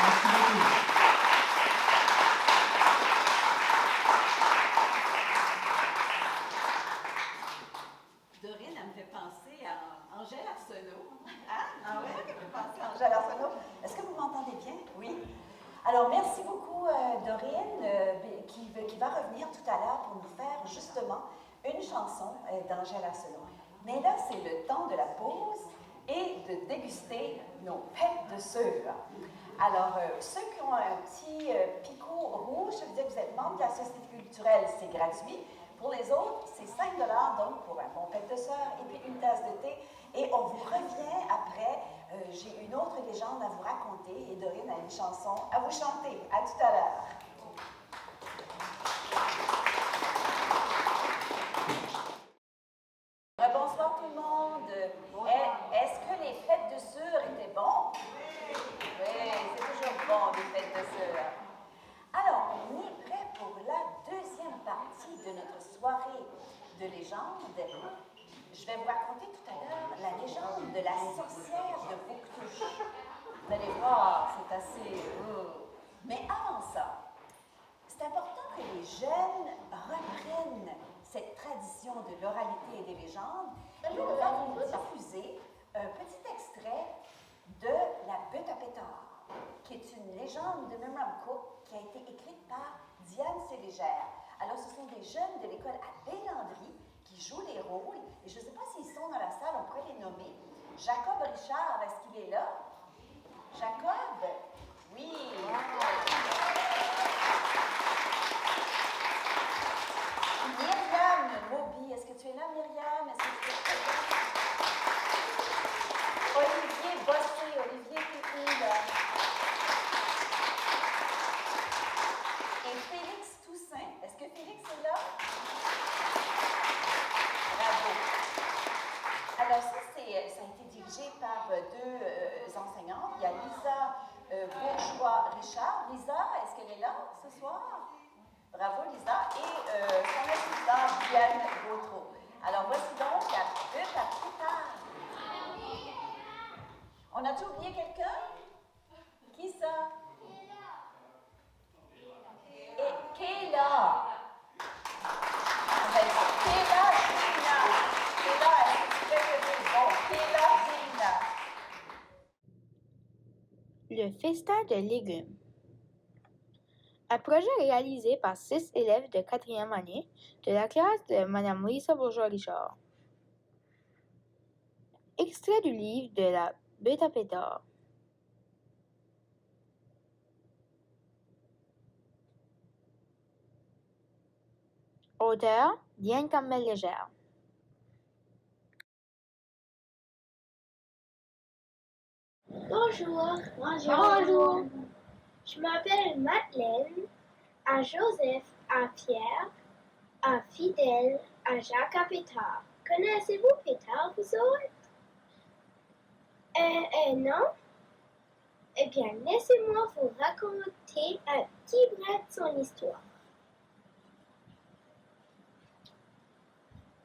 Merci beaucoup. Dorine, elle me fait penser à Angèle Arsenault. Hein? Ah ouais, elle me fait penser à Angèle Arsenault. Est-ce que vous m'entendez bien? Oui. Alors, merci beaucoup, Dorine, qui va revenir tout à l'heure pour nous faire justement une chanson d'Angèle Arsenault. Mais là, c'est le temps de la pause et de déguster nos pêtes de sucre. Alors, ceux qui ont un petit picot rouge, ça veut dire que vous êtes membre de la Société culturelle, c'est gratuit. Pour les autres, c'est 5 donc pour un bon pet de sœur et puis une tasse de thé. Et on vous revient après. J'ai une autre légende à vous raconter et Dorine a une chanson à vous chanter. À tout à l'heure. je vais vous raconter tout à l'heure la légende de la sorcière de Bouctouche. Vous allez voir, c'est assez... Mais avant ça, c'est important que les jeunes reprennent cette tradition de l'oralité et des légendes. Et on va vous diffuser un petit extrait de La Butte à pétard, qui est une légende de Memramcook qui a été écrite par Diane Célégère. Alors, ce sont des jeunes de l'école à Bélandry qui jouent les rôles. Et je ne sais pas s'ils sont dans la salle, on pourrait les nommer. Jacob Richard, est-ce qu'il est là? Jacob? Oui. Myriam Moby, est-ce que tu es là, Myriam? Est-ce que tu es là? Olivier Bossé, Olivier Pétou, là. Et Félix Toussaint. Est-ce que Félix est là? Bravo. Alors ça a été dirigé par deux enseignantes. Il y a Lisa Bourgeois-Richard. Lisa, est-ce qu'elle est là ce soir? Bravo Lisa. Et son assistante Diane Gautreau. Alors voici donc La Butte à pétard. On a-tu oublié quelqu'un? Qui ça? Et Kéla. Kéla Zina. Kéla, est-ce que tu fais que c'est bon? Kéla Zina. Le festin de légumes. Un projet réalisé par 6 élèves de 4e année de la classe de Mme Lisa Bourgeois-Richard. Extrait du livre de La Butte à pétard. Auteur, Diane Campbell-Légère. Bonjour. Bonjour. Je m'appelle Madeleine, à Joseph, à Pierre, à Fidèle, à Jacques, à Pétard. Connaissez-vous Pétard, vous autres? Non? Eh bien, laissez-moi vous raconter un petit brin de son histoire.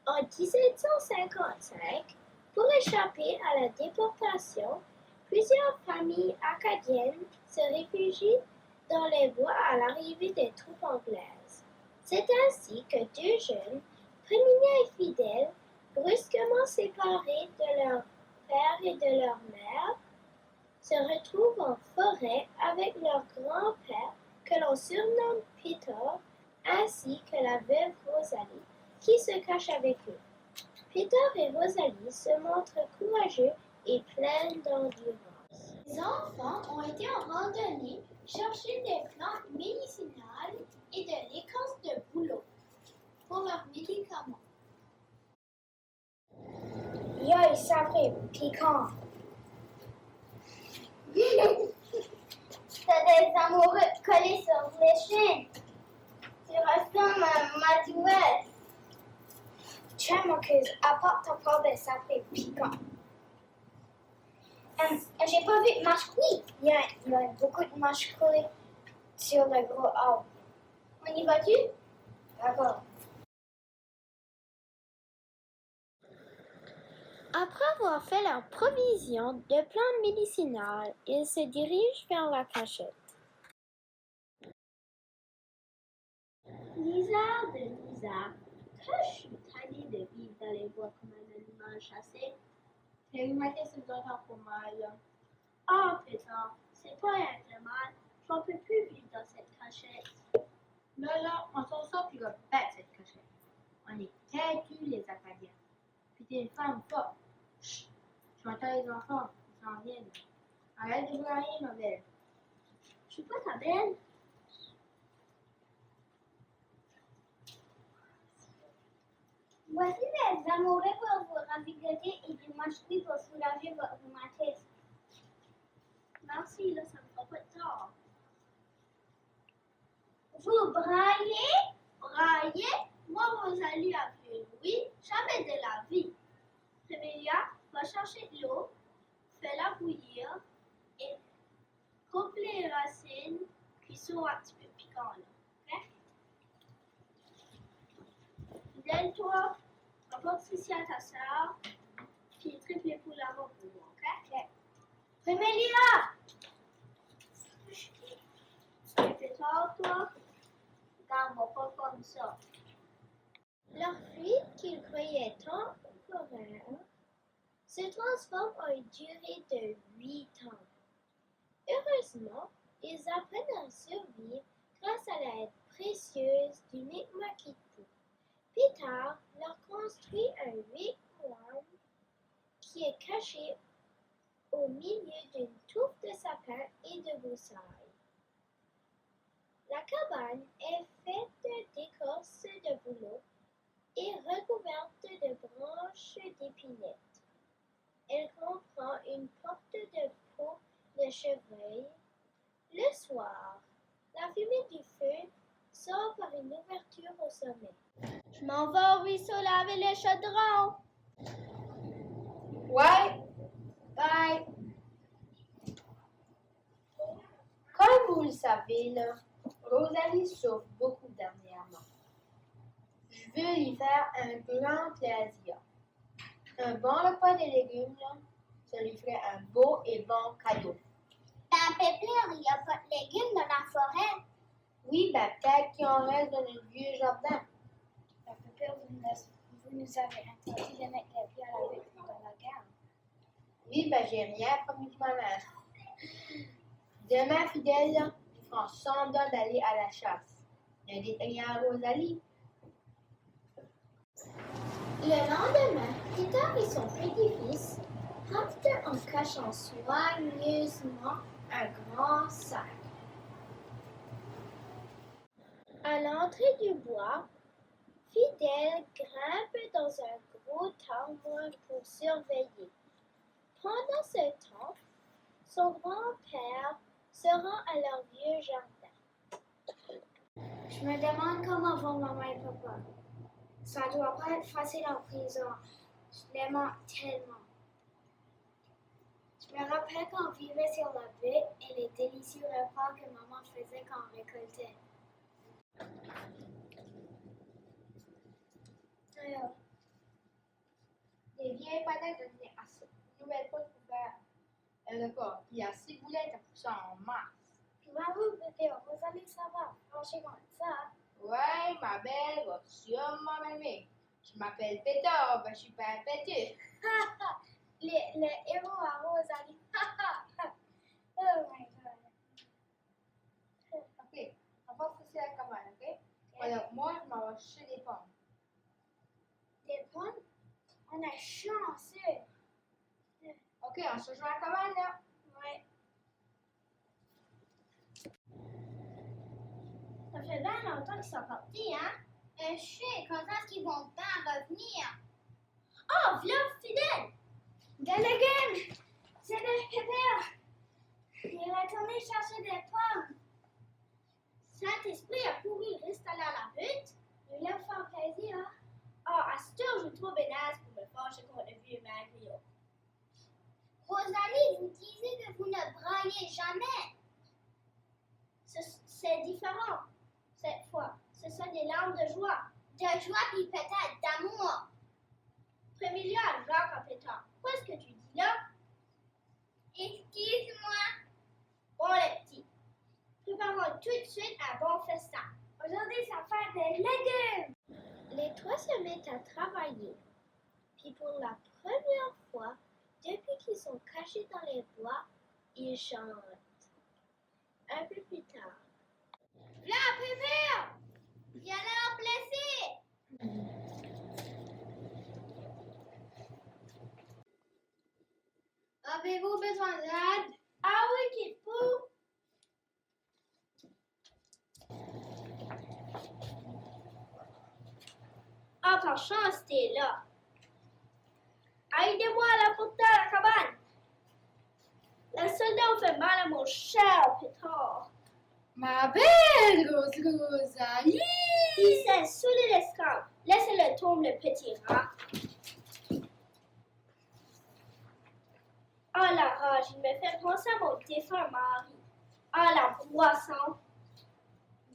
En 1755, pour échapper à la déportation, plusieurs familles acadiennes se réfugient dans les bois à l'arrivée des troupes anglaises. C'est ainsi que deux jeunes, Préminia et Fidèle, brusquement séparés de leur père et de leur mère, se retrouvent en forêt avec leur grand-père que l'on surnomme Peter, ainsi que la veuve Rosalie, qui se cache avec eux. Peter et Rosalie se montrent courageux et pleins d'endurance. Les enfants ont été en randonnée chercher des plantes médicinales et de l'écorce de bouleau pour leurs médicaments. Yo, ça fait piquant. T'as des amoureux collés sur les chaînes. Tu ressembles à Mademoiselle. Tiens, Marcus, apporte ton problème, ça fait piquant. J'ai pas vu de marche-couille. Il y a beaucoup de marche-couilles sur le gros arbre. On y va-tu? D'accord. Après avoir fait leur provision de plantes médicinales, ils se dirigent vers la cachette. Lisa de Lisa, que je suis tannée de vivre dans les bois comme un animal chassé. J'ai remarqué ce d'autant pour mal. Oh putain, c'est pas un mal. J'en peux plus vivre dans cette cachette. Là, on s'en sort puis on pète cette cachette. On est têtus les Acadiens. Puis t'es une femme forte. Chut, je m'entends les enfants, ils s'en viennent. Arrête de brailler, ma belle. Je suis pas ta belle. Voici des amoureux pour vous ravigoter et des mâchoires pour soulager votre rhumatisme. Merci, là, ça me fera pas de tort. Vous braillez? Braillez? Moi, Rosalie a vu oui, jamais de la vie. Réveilla, va chercher de l'eau, fais-la bouillir et coupe les racines qui sont un petit peu piquants, là. Ok? Donne-toi, on porte ici à ta soeur, puis triple pour la robe pour moi, ok? Prémélia! C'est tard, toi? Regarde-moi pas comme ça. Leur fuite qu'ils croyaient temporaire se transforme en une durée de 8 ans. Heureusement, ils apprennent à survivre grâce à l'aide précieuse du Mi'kmaq. Peter leur construit un wigwam qui est caché au milieu d'une touffe de sapins et de broussailles. La cabane est faite d'écorce de bouleau et recouverte de branches d'épinettes. Elle comprend une porte de peau de chevreuil. Le soir, la fumée du feu sort par une ouverture au sommet. Je m'en vais au ruisseau laver les chaudrons. Ouais. Bye. Comme vous le savez, là, Rosalie souffre beaucoup dernièrement. Je veux lui faire un grand plaisir. Un bon repas de légumes, là, ça lui ferait un beau et bon cadeau. Dans Pépère, il n'y a pas de légumes dans la forêt. Oui, ben peut-être qu'il en reste dans notre vieux jardin. Dans Pépère, vous nous avez interdit de mettre les pieds à la rue dans la gare. Oui, ben j'ai rien promis de ma mère. Demain, fidèle, là, je prends 100 $ d'aller à la chasse. Ne dites rien à Rosalie. Le lendemain, Peter et son petit-fils partent en cachant soigneusement un grand sac. À l'entrée du bois, Fidèle grimpe dans un gros tambour pour surveiller. Pendant ce temps, son grand-père se rend à leur vieux jardin. Je me demande comment vont maman et papa. Ça doit pas être facile en prison. Je les manque tellement. Je me rappelle quand on vivait sur la butte et les délicieux repas que maman faisait quand on récoltait. Alors, Les vieilles patates devenaient assez nouvelles potes pour faire un repas. Puis à ciboulette, pour ça en masse. bravo bébé, Rosalie, ça va. Franchement, ça. Ouais, ma belle va sûrement m'aimer. Je m'appelle Peter, ben je suis pas un pétu. Le héros à Rosalie. Oh my god. Ok, on va pousser la cabane, ok? Alors, moi, je m'en vais chercher des pommes. Des pommes? On a chanceux. Ok, on se rejoint à la cabane, là. Ouais. Ça fait bien longtemps qu'ils sont partis, hein? Je suis contente qu'ils vont bien revenir. Oh, viens, fidèle! Gallagher! C'est le Pépère! Il est retourné chercher des pommes. Saint-Esprit a couru rester allé à la butte. Il voulait me faire plaisir. Ah, à cette heure, je trouve bénasse pour me fâcher contre le vieux Mario. Rosalie, vous disiez que vous ne braillez jamais. C'est différent cette fois. Ce sont des larmes de joie. De joie puis peut-être d'amour. Prémilia, Jacques à Pétard. Qu'est-ce que tu dis là? Excuse-moi. Bon les petits, préparons tout de suite un bon festin. Aujourd'hui, ça fait des légumes. Les trois se mettent à travailler. Puis pour la première fois, depuis qu'ils sont cachés dans les bois, ils chantent. Un peu plus tard. Là, Pépère! Il y a l'air blessé! Avez-vous besoin d'aide? Ah oui, qu'il faut! Ah, par chance, t'es là. Aidez-moi à la porter à la cabane. Les soldats ont fait mal à mon cher Pétard. Ma belle Rosalie! Il s'est saoulé l'escampe. Laissez-le tomber, le petit rat. Ah, la rage, il me fait penser à mon défunt mari. Ah, la boisson.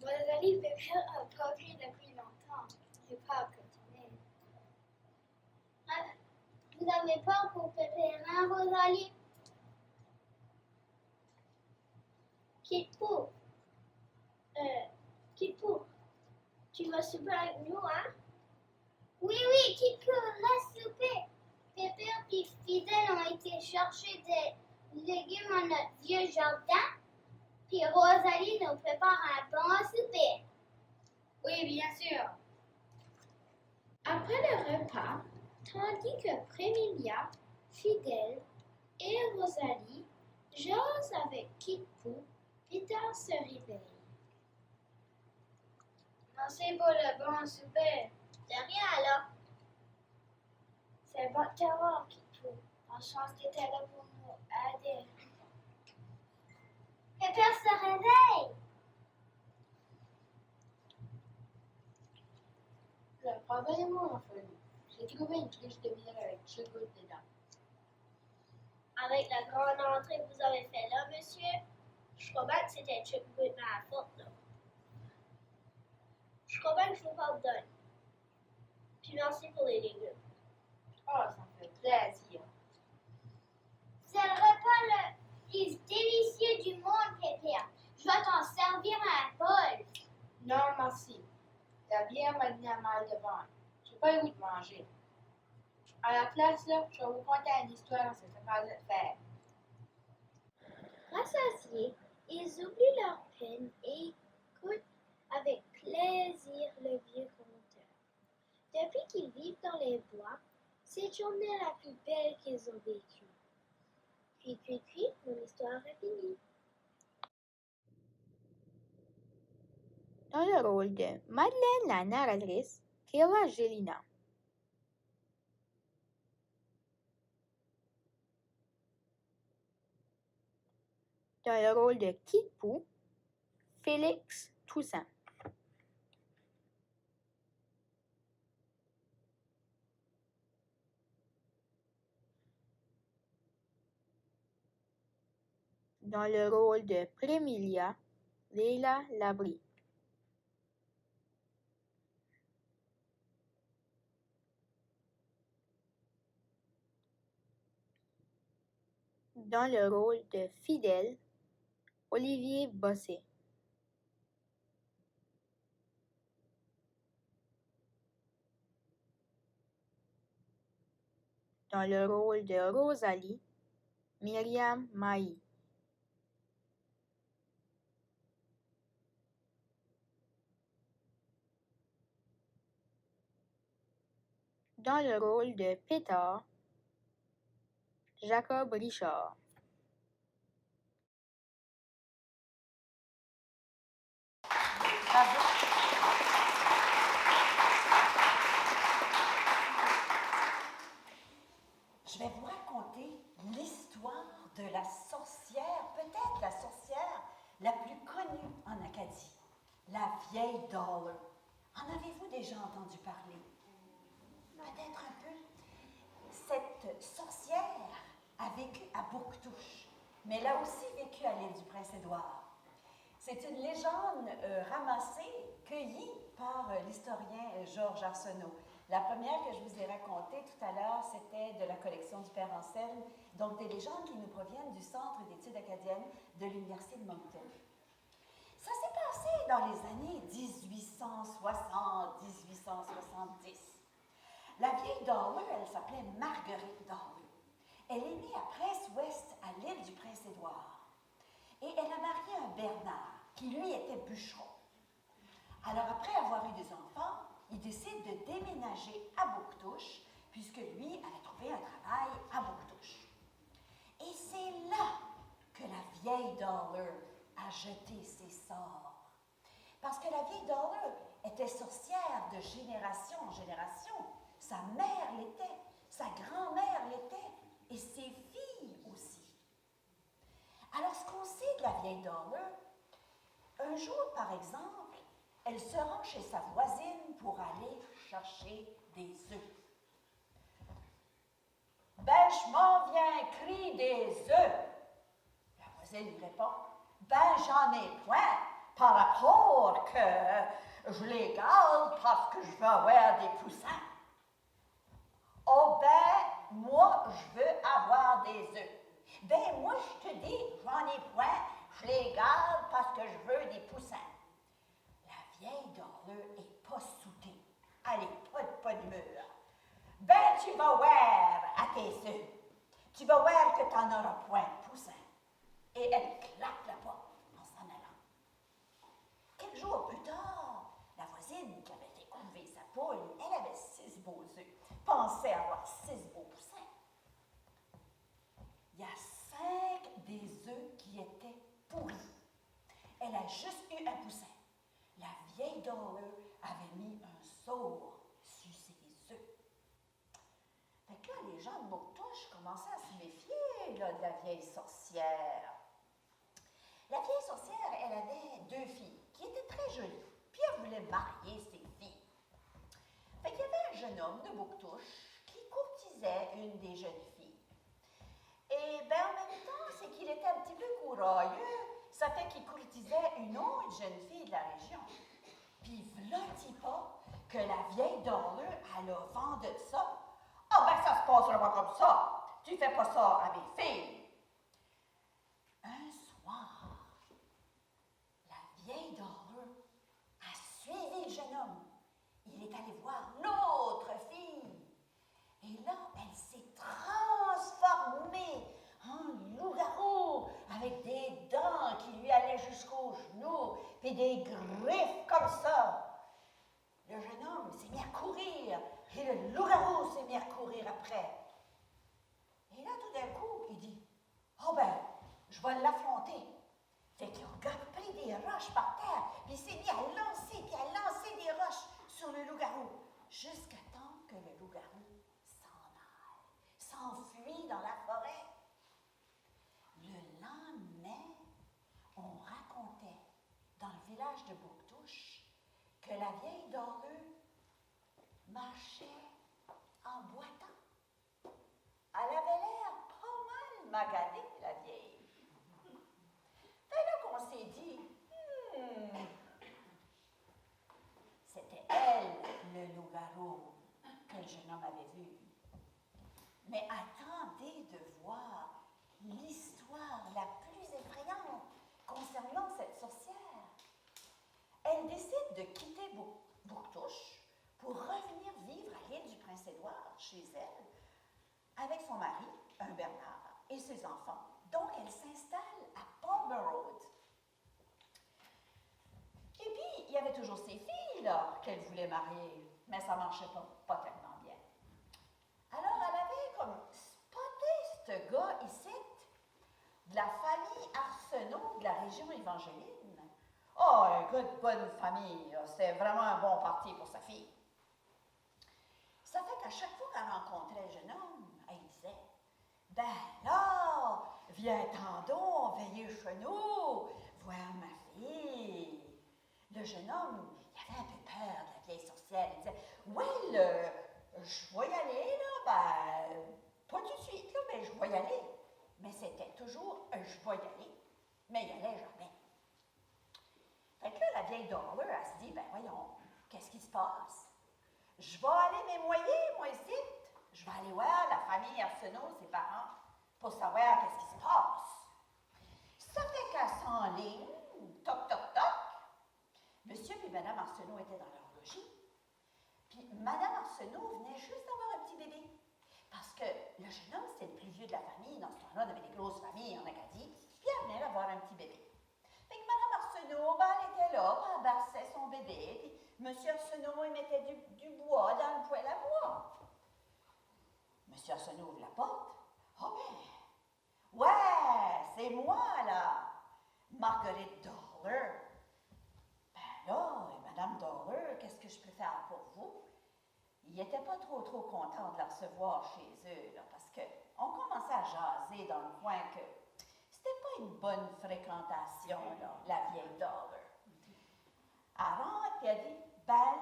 Rosalie Pépère a pas vu depuis longtemps. J'ai pas continué. Vous avez peur pour Pépé, hein, Rosalie? Kitpou, Kitpou, tu vas souper avec nous, hein? Oui, Kitpou, reste souper. Pépé et Fidèle ont été chercher des légumes dans notre vieux jardin, puis Rosalie nous prépare un bon souper. Oui, bien sûr. Après le repas, tandis que Prémilia, Fidèle et Rosalie jasent avec Kitpou, Peter se réveille. Merci pour le bon souper. De rien alors. C'est bon de te voir, Kitpou. En chance que t'es là pour nous aider. Peter se réveille. Le problème est mon enfant. J'ai trouvé une cruche de miel avec chocolat dedans. Avec la grande entrée que vous avez faite là, monsieur, je crois bien que c'était chocolat de ma faute, là. Je crois bien que je vous pardonne. Puis merci pour les légumes. Oh, ça me fait plaisir. C'est le repas le plus délicieux du monde, Pépé. Je vais t'en servir un bol. Non, merci. La bière m'a donné un mal de ventre. Je n'ai pas eu de manger. À la place, là, je vais vous conter une histoire dans cette phase de fête. Rassasiés, ils oublient leur peine et écoutent avec plaisir le vieux conteur. Depuis qu'ils vivent dans les bois, cette journée est la plus belle qu'ils ont vécue. Puis, mon histoire est finie. Dans le rôle de Madeleine la narratrice, Kayla Gélina. Dans le rôle de Kitpou, Félix Toussaint. Dans le rôle de Prémilia, Leila Labrie. Dans le rôle de Fidèle, Olivier Bossé. Dans le rôle de Rosalie, Myriam Mailly. Dans le rôle de Peter, Jacob Richard. Je vais vous raconter l'histoire de la sorcière, peut-être la sorcière la plus connue en Acadie, la vieille Dollar. En avez-vous déjà entendu parler? Peut-être un peu. Cette sorcière a vécu à Bouctouche, mais elle a aussi vécu à l'île du Prince-Édouard. C'est une légende ramassée, cueillie par l'historien Georges Arsenault. La première que je vous ai racontée tout à l'heure, c'était de la collection du Père Anselme, donc des légendes qui nous proviennent du Centre d'études acadiennes de l'Université de Moncton. Ça s'est passé dans les années 1860-1870. La vieille Dollar, elle s'appelait Marguerite Dollar. Elle est née à Prince-Ouest, à l'île du Prince-Édouard. Et elle a marié un Bernard, qui lui était bûcheron. Alors, après avoir eu des enfants, il décide de déménager à Bouctouche, puisque lui avait trouvé un travail à Bouctouche. Et c'est là que la vieille Dollar a jeté ses sorts. Parce que la vieille Dollar était sorcière de génération en génération. Sa mère l'était, sa grand-mère l'était, et ses filles aussi. Alors, ce qu'on sait de la vieille Dollar, un jour, par exemple, elle se rend chez sa voisine pour aller chercher des œufs. « Ben, je m'en viens, crie des œufs. » La voisine lui répond, « Ben, j'en ai point, par rapport que je les garde parce que je veux avoir des poussins. » « Oh ben, moi, je veux avoir des œufs. Ben, moi, je te dis, j'en ai point, je les garde parce que je veux des poussins. La vieille dorleur est pas soutée. Elle est pas d'humeur. Ben, tu vas voir à tes œufs. Tu vas voir que t'en auras point de poussins. Et elle claque la porte en s'en allant. Quelques jours plus tard, la voisine qui avait fait couver sa poule, elle avait 6 beaux œufs, pensait avoir 6 beaux poussins. Il y a 5 des œufs qui étaient pourris. Elle a juste eu un poussin. La vieille dorleur avait mis un sort sur ses œufs. Fait que là, les gens de Bouctouche commençaient à se méfier là, de la vieille sorcière. La vieille sorcière, elle avait 2 filles qui étaient très jolies, puis elle voulait marier ses filles. Fait qu'il y avait un jeune homme de Bouctouche qui courtisait une des jeunes filles. Et bien, en même temps, c'est qu'il était un petit peu courailleux, ça fait qu'il courtisait une autre jeune fille de la région. Puis, v'là-t-il pas que la vieille dorleur, elle a vent de ça. Ah, ben, ça se passera pas comme ça. Tu fais pas ça à mes filles. Un soir, la vieille dorleur a suivi le jeune homme. Il est allé voir l'autre fille. Et là, elle s'est transformée en loup-garou avec des dents qui lui allaient jusqu'aux genoux, puis des griffes comme ça. Le jeune homme s'est mis à courir et le loup-garou s'est mis à courir après. Et là, tout d'un coup, il dit « Oh ben, je vais l'affronter. » Fait qu'il a pris des roches par terre, puis il s'est mis à lancer des roches sur le loup-garou, jusqu'à temps que le loup-garou s'enfuit dans la forêt. Le lendemain, on racontait dans le village de Bouctouche que la vieille dorleur marchait en boitant. Elle avait l'air pas mal maganée, la vieille. C'est là qu'on s'est dit, c'était elle, le loup-garou, que le jeune homme avait vu. Mais attendez de voir l'histoire la plus effrayante concernant cette sorcière. Elle décide de quitter Bouctouche pour revenir vivre à l'île du Prince-Édouard, chez elle, avec son mari, un Bernard, et ses enfants. Donc, elle s'installe à Palmer Road. Et puis, il y avait toujours ses filles, là, qu'elle voulait marier, mais ça ne marchait pas tellement bien. Alors, elle avait comme spoté ce gars ici, de la famille Arsenault de la région évangéline. Oh, un gars de bonne famille, c'était vraiment un bon parti pour sa fille. Ça fait qu'à chaque fois qu'elle rencontrait le jeune homme, elle disait « Ben là, viens-t'en donc veiller chez nous, voir ma fille. » Le jeune homme, il avait un peu peur de la vieille sorcière. Il disait « Oui, je vais y aller, là, ben, pas tout de suite, là, mais je vais y aller. » Mais c'était toujours un « je vais y aller », mais il n'y allait jamais. Fait que là, la vieille dorleur, elle se dit, ben voyons, qu'est-ce qui se passe? Je vais aller m'émoyer, moi, ici. Je vais aller voir la famille Arsenault, ses parents, pour savoir qu'est-ce qui se passe. Ça fait qu'elle s'enligne, toc, toc, toc. Monsieur et Madame Arsenault étaient dans leur logis. Puis Madame Arsenault venait juste d'avoir un petit bébé. Parce que le jeune homme, c'était le plus vieux de la famille. Dans ce temps-là, on avait des grosses familles en Acadie. Puis elle venait d'avoir un petit bébé. Fait que Mme Arsenault, ben, elle était là, puis elle berçait son bébé, puis M. Arsenault, il mettait du bois dans le poêle à bois. M. Arsenault ouvre la porte. « Oh ben, ouais, c'est moi, là, Marguerite Dorleur. » Ben là, Mme Dorleur, qu'est-ce que je peux faire pour vous? Ils n'étaient pas trop contents de la recevoir chez eux, là, parce qu'on commençait à jaser dans le coin que c'était pas une bonne fréquentation, là, la vieille Dorleur. Elle rentre et elle dit, ben là,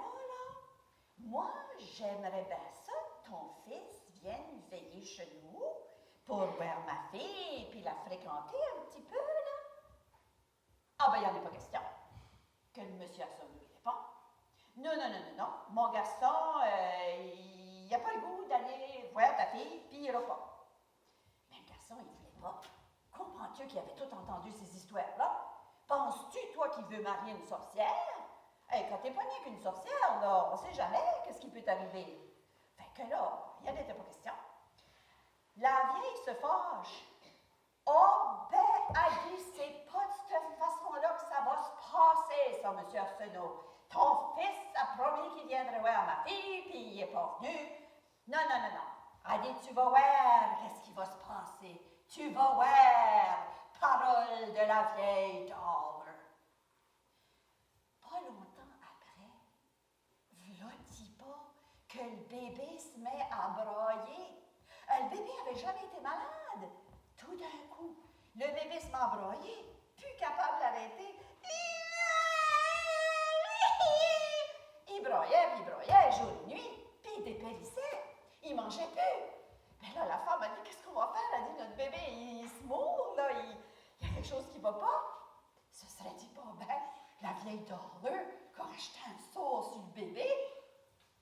moi, j'aimerais bien ça que ton fils vienne veiller chez nous pour voir ma fille puis la fréquenter un petit peu, là. Ah ben, il n'y en a pas question. Que le monsieur Arsenault lui répond. Non, mon garçon, il n'a pas le goût d'aller voir ta fille puis mariera pas. Mais le garçon, il voulait pas. Comprends-tu qu'il avait tout entendu ces histoires-là? Penses-tu, toi, qu'il veut marier une sorcière? Hey, quand t'es pas né qu'une sorcière, là, on sait jamais qu'est-ce qui peut t'arriver. Fait que là, il n'y en était pas question. La vieille se fâche. Oh, ben, elle dit, c'est pas de cette façon-là que ça va se passer, ça, M. Arsenault. Ton fils a promis qu'il viendrait voir ma fille, puis il n'est pas venu. Non. Elle dit, tu vas voir qu'est-ce qui va se passer. Tu vas voir. Parole de la vieille Dollar. Pas longtemps après, v'là-t-il pas que le bébé se met à brailler. Le bébé avait jamais été malade. Tout d'un coup, le bébé se met à brailler, plus capable d'arrêter. Il broyait, jour et nuit, puis il dépérissait. Il mangeait plus. Mais là, la femme a dit, qu'est-ce qu'on va faire? Elle a dit, notre bébé, il se mourre, là, il y a quelque chose qui ne va pas. Ce serait-il pas bien la vieille Dollar qui aurait jeté un sort sur le bébé?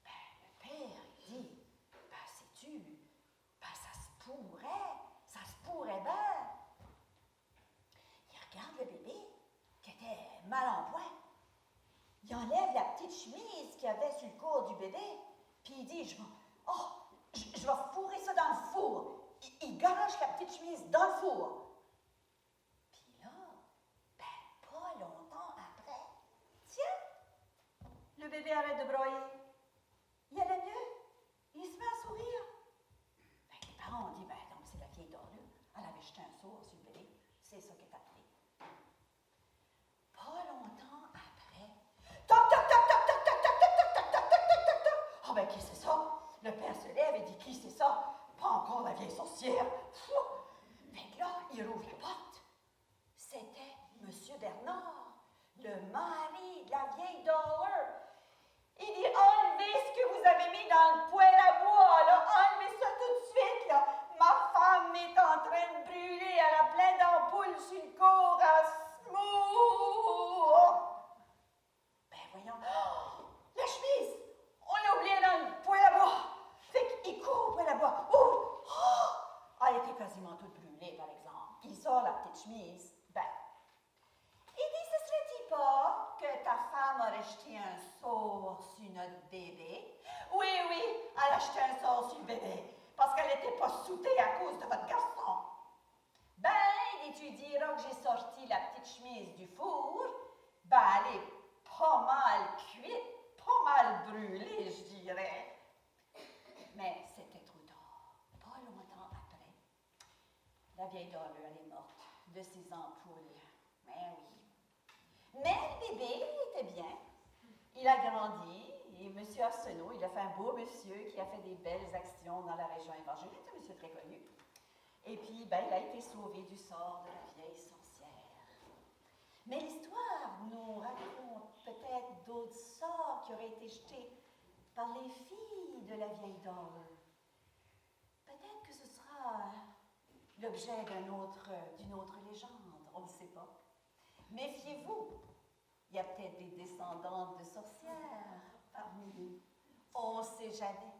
Ben, le père, il dit, ben, sais-tu, ben, ça se pourrait bien. Il regarde le bébé, qui était mal en point. Il enlève la petite chemise qu'il y avait sur le corps du bébé, puis il dit, je vais fourrer ça dans le four. Il garoche la petite chemise dans le four. Puis là, ben, pas longtemps après, tiens, le bébé arrête de broyer. Il allait mieux. Il se met à sourire. Ben, les parents ont dit, ben non, c'est la vieille Dollar. Elle avait jeté un sort sur le bébé. C'est ça qui est arrivé. Pas longtemps après, toc, toc, toc, toc, toc, toc, toc, toc, toc, toc, toc, toc, toc, toc. Oh ben, qui c'est ça? Le père se lève et dit, qui c'est ça? Pas encore la vieille sorcière. Fait que là, il rouvre la porte. C'était M. Bernard, le mari de la vieille Dollar. Il dit, enlevez ce que vous avez mis dans le poêle à bois, là. Enlevez ça tout de suite, là. Ma femme est en train de brûler. Elle a plein d'ampoules sur le corps. Elle se mourre. Ben voyons. Oh, la chemise! On l'a oubliée dans le poêle à bois. Fait qu'il court au poêle à bois. Oh! Elle était quasiment toute brûlée, par exemple. Il sort la petite chemise. Ben, il dit, ce serait-il pas que ta femme aurait jeté un sort sur notre bébé? Oui, elle a jeté un sort sur le bébé. Parce qu'elle n'était pas soutée à cause de votre garçon. Ben, il dit, tu diras que j'ai sorti la petite chemise du four. Ben, elle est pas mal cuite, pas mal brûlée, je dirais. Mais c'était trop tard. Pas longtemps après, la vieille Dollar, elle est morte de ses ampoules. Mais oui. Mais le bébé était bien. Il a grandi. Et M. Arsenault, il a fait un beau monsieur qui a fait des belles actions dans la région évangélique. C'est un monsieur très connu. Et puis, ben, il a été sauvé du sort de la vieille sorcière. Mais l'histoire nous raconte peut-être d'autres sorts qui auraient été jetés par les filles de la vieille Dollar. Peut-être que ce sera l'objet d'une autre légende, on ne sait pas. Méfiez-vous, il y a peut-être des descendantes de sorcières parmi nous. On ne sait jamais.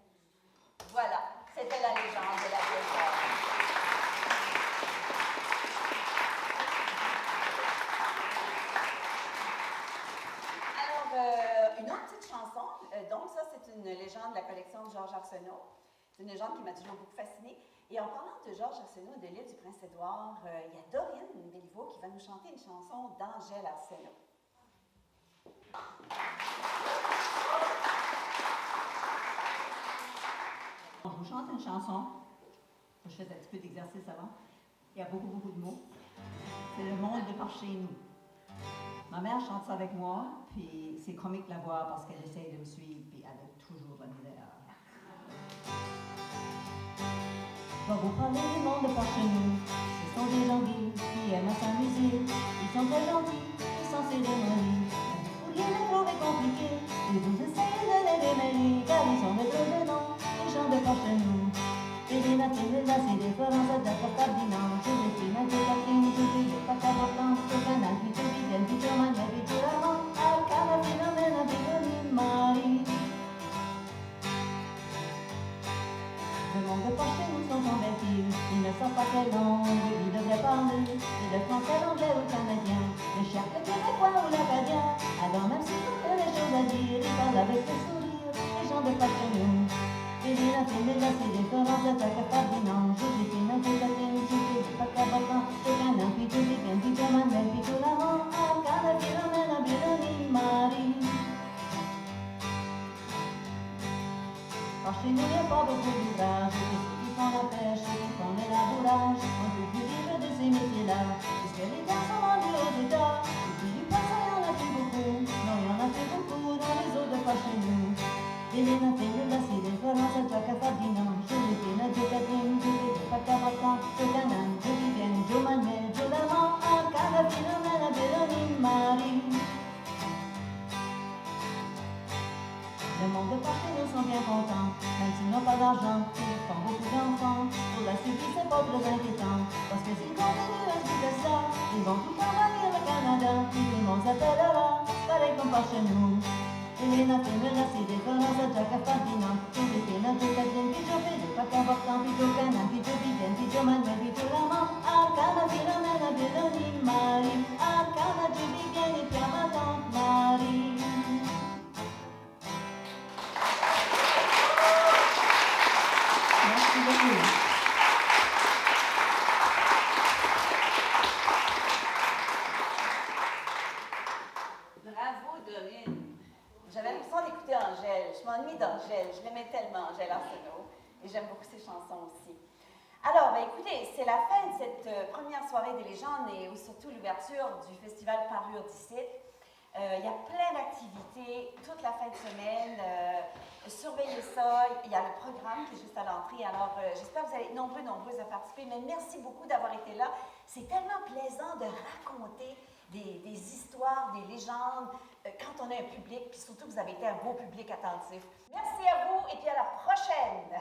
Voilà, c'était la légende de la vieille Dollar. Une autre petite chanson, donc ça c'est une légende de la collection de Georges Arsenault. C'est une légende qui m'a toujours beaucoup fascinée. Et en parlant de Georges Arsenault et de l'île du Prince-Édouard, il y a Dorine Béliveau qui va nous chanter une chanson d'Angèle Arsenault. Je vous chante une chanson. Je fais un petit peu d'exercice avant. Il y a beaucoup de mots. C'est le monde de par chez nous. Ma mère chante ça avec moi, puis c'est comique de la voir parce qu'elle essaye de me suivre, puis elle a toujours bonne idée. Je vais vous parler du monde de par chez nous. Ce sont des gens qui aiment à s'amuser. Ils sont très gentils, ils sont cérémonies. Vous les trouver compliqués, et vous essayez de les démêler, car ils sont de deux noms, les gens de par chez nous. Périna, Périna, c'est des différences d'apportable dimanche. Je vais finir de la clinique, je vais pas qu'important. Le canal, puis tout week-end, puis tout manière, puis tout l'avant. Alcana, phénomène, avec Marie. Le monde de poches chez nous sont convaincus. Ils ne savent pas quelle langue ils devraient parler. C'est le français, l'anglais ou le canadien, le chef, le québécois ou l'acadien. Alors même s'ils ont que des choses à dire, ils parlent avec le sourire, les gens de poches chez nous. Félina, Féméla, c'est des Florence, Jacques, Ferdinand, Joséphine, Joséphine, Julie, Paca, Bacan, Tocana, puis Julie, puis Manuel, puis tout l'amant, Arcana, Philomène, Véronique, Marie. Par chez nous, il n'y a pas beaucoup d'ouvrages, ceux qui font la pêche, ceux qui font les labourages, on peut plus vivre de ces métiers-là, puisque les gars sont rendus aux États, et puis du poisson, il y en a plus beaucoup, non, il y en a plus beaucoup dans les eaux de pas chez nous. Félina, Féméla, c'est des Florence, Jacques, Ferdinand, Joséphine, Jo Catherine, Julie, Paca, Bacan, Tocana, Jo Vivienne, Jo Manuel, Jo Lamont, Arcana, Philomène, Véronique, Marie. Le monde de partout nous sont bien contents, même s'ils n'ont pas d'argent, ils font beaucoup d'enfants. Pour la suite, c'est pas très inquiétant, parce que s'ils continuent à se faire ça, ils vont tout envahir le Canada, puis tout le monde s'appellera, pareil comme par chez nous. Félina, Féméla, c'est des Florence, Jacques, Ferdinand, Joséphine, Jo Catherine, puis Jo Philippe, Paca, Bacan, puis Tocana, puis Jo Vivienne, puis Jo Manuel, puis tout l'amant, Arcana, Philomène, Véronique, Marie, Arcana, Jo Vivienne, et puis à ma tante Marie. Merci beaucoup. Bravo, Dorine. J'avais l'impression d'écouter Angèle. Je m'ennuie d'Angèle. Je l'aimais tellement, Angèle Arsenault. Et j'aime beaucoup ses chansons aussi. Alors, écoutez, c'est la fin de cette première soirée des légendes et surtout l'ouverture du festival Parure d'ici. Il y a plein d'activités toute la fin de semaine. Surveillez ça. Il y a le programme qui est juste à l'entrée. Alors, j'espère que vous allez être nombreuses à participer. Mais merci beaucoup d'avoir été là. C'est tellement plaisant de raconter des histoires, des légendes, quand on a un public, puis surtout vous avez été un beau public attentif. Merci à vous et puis à la prochaine!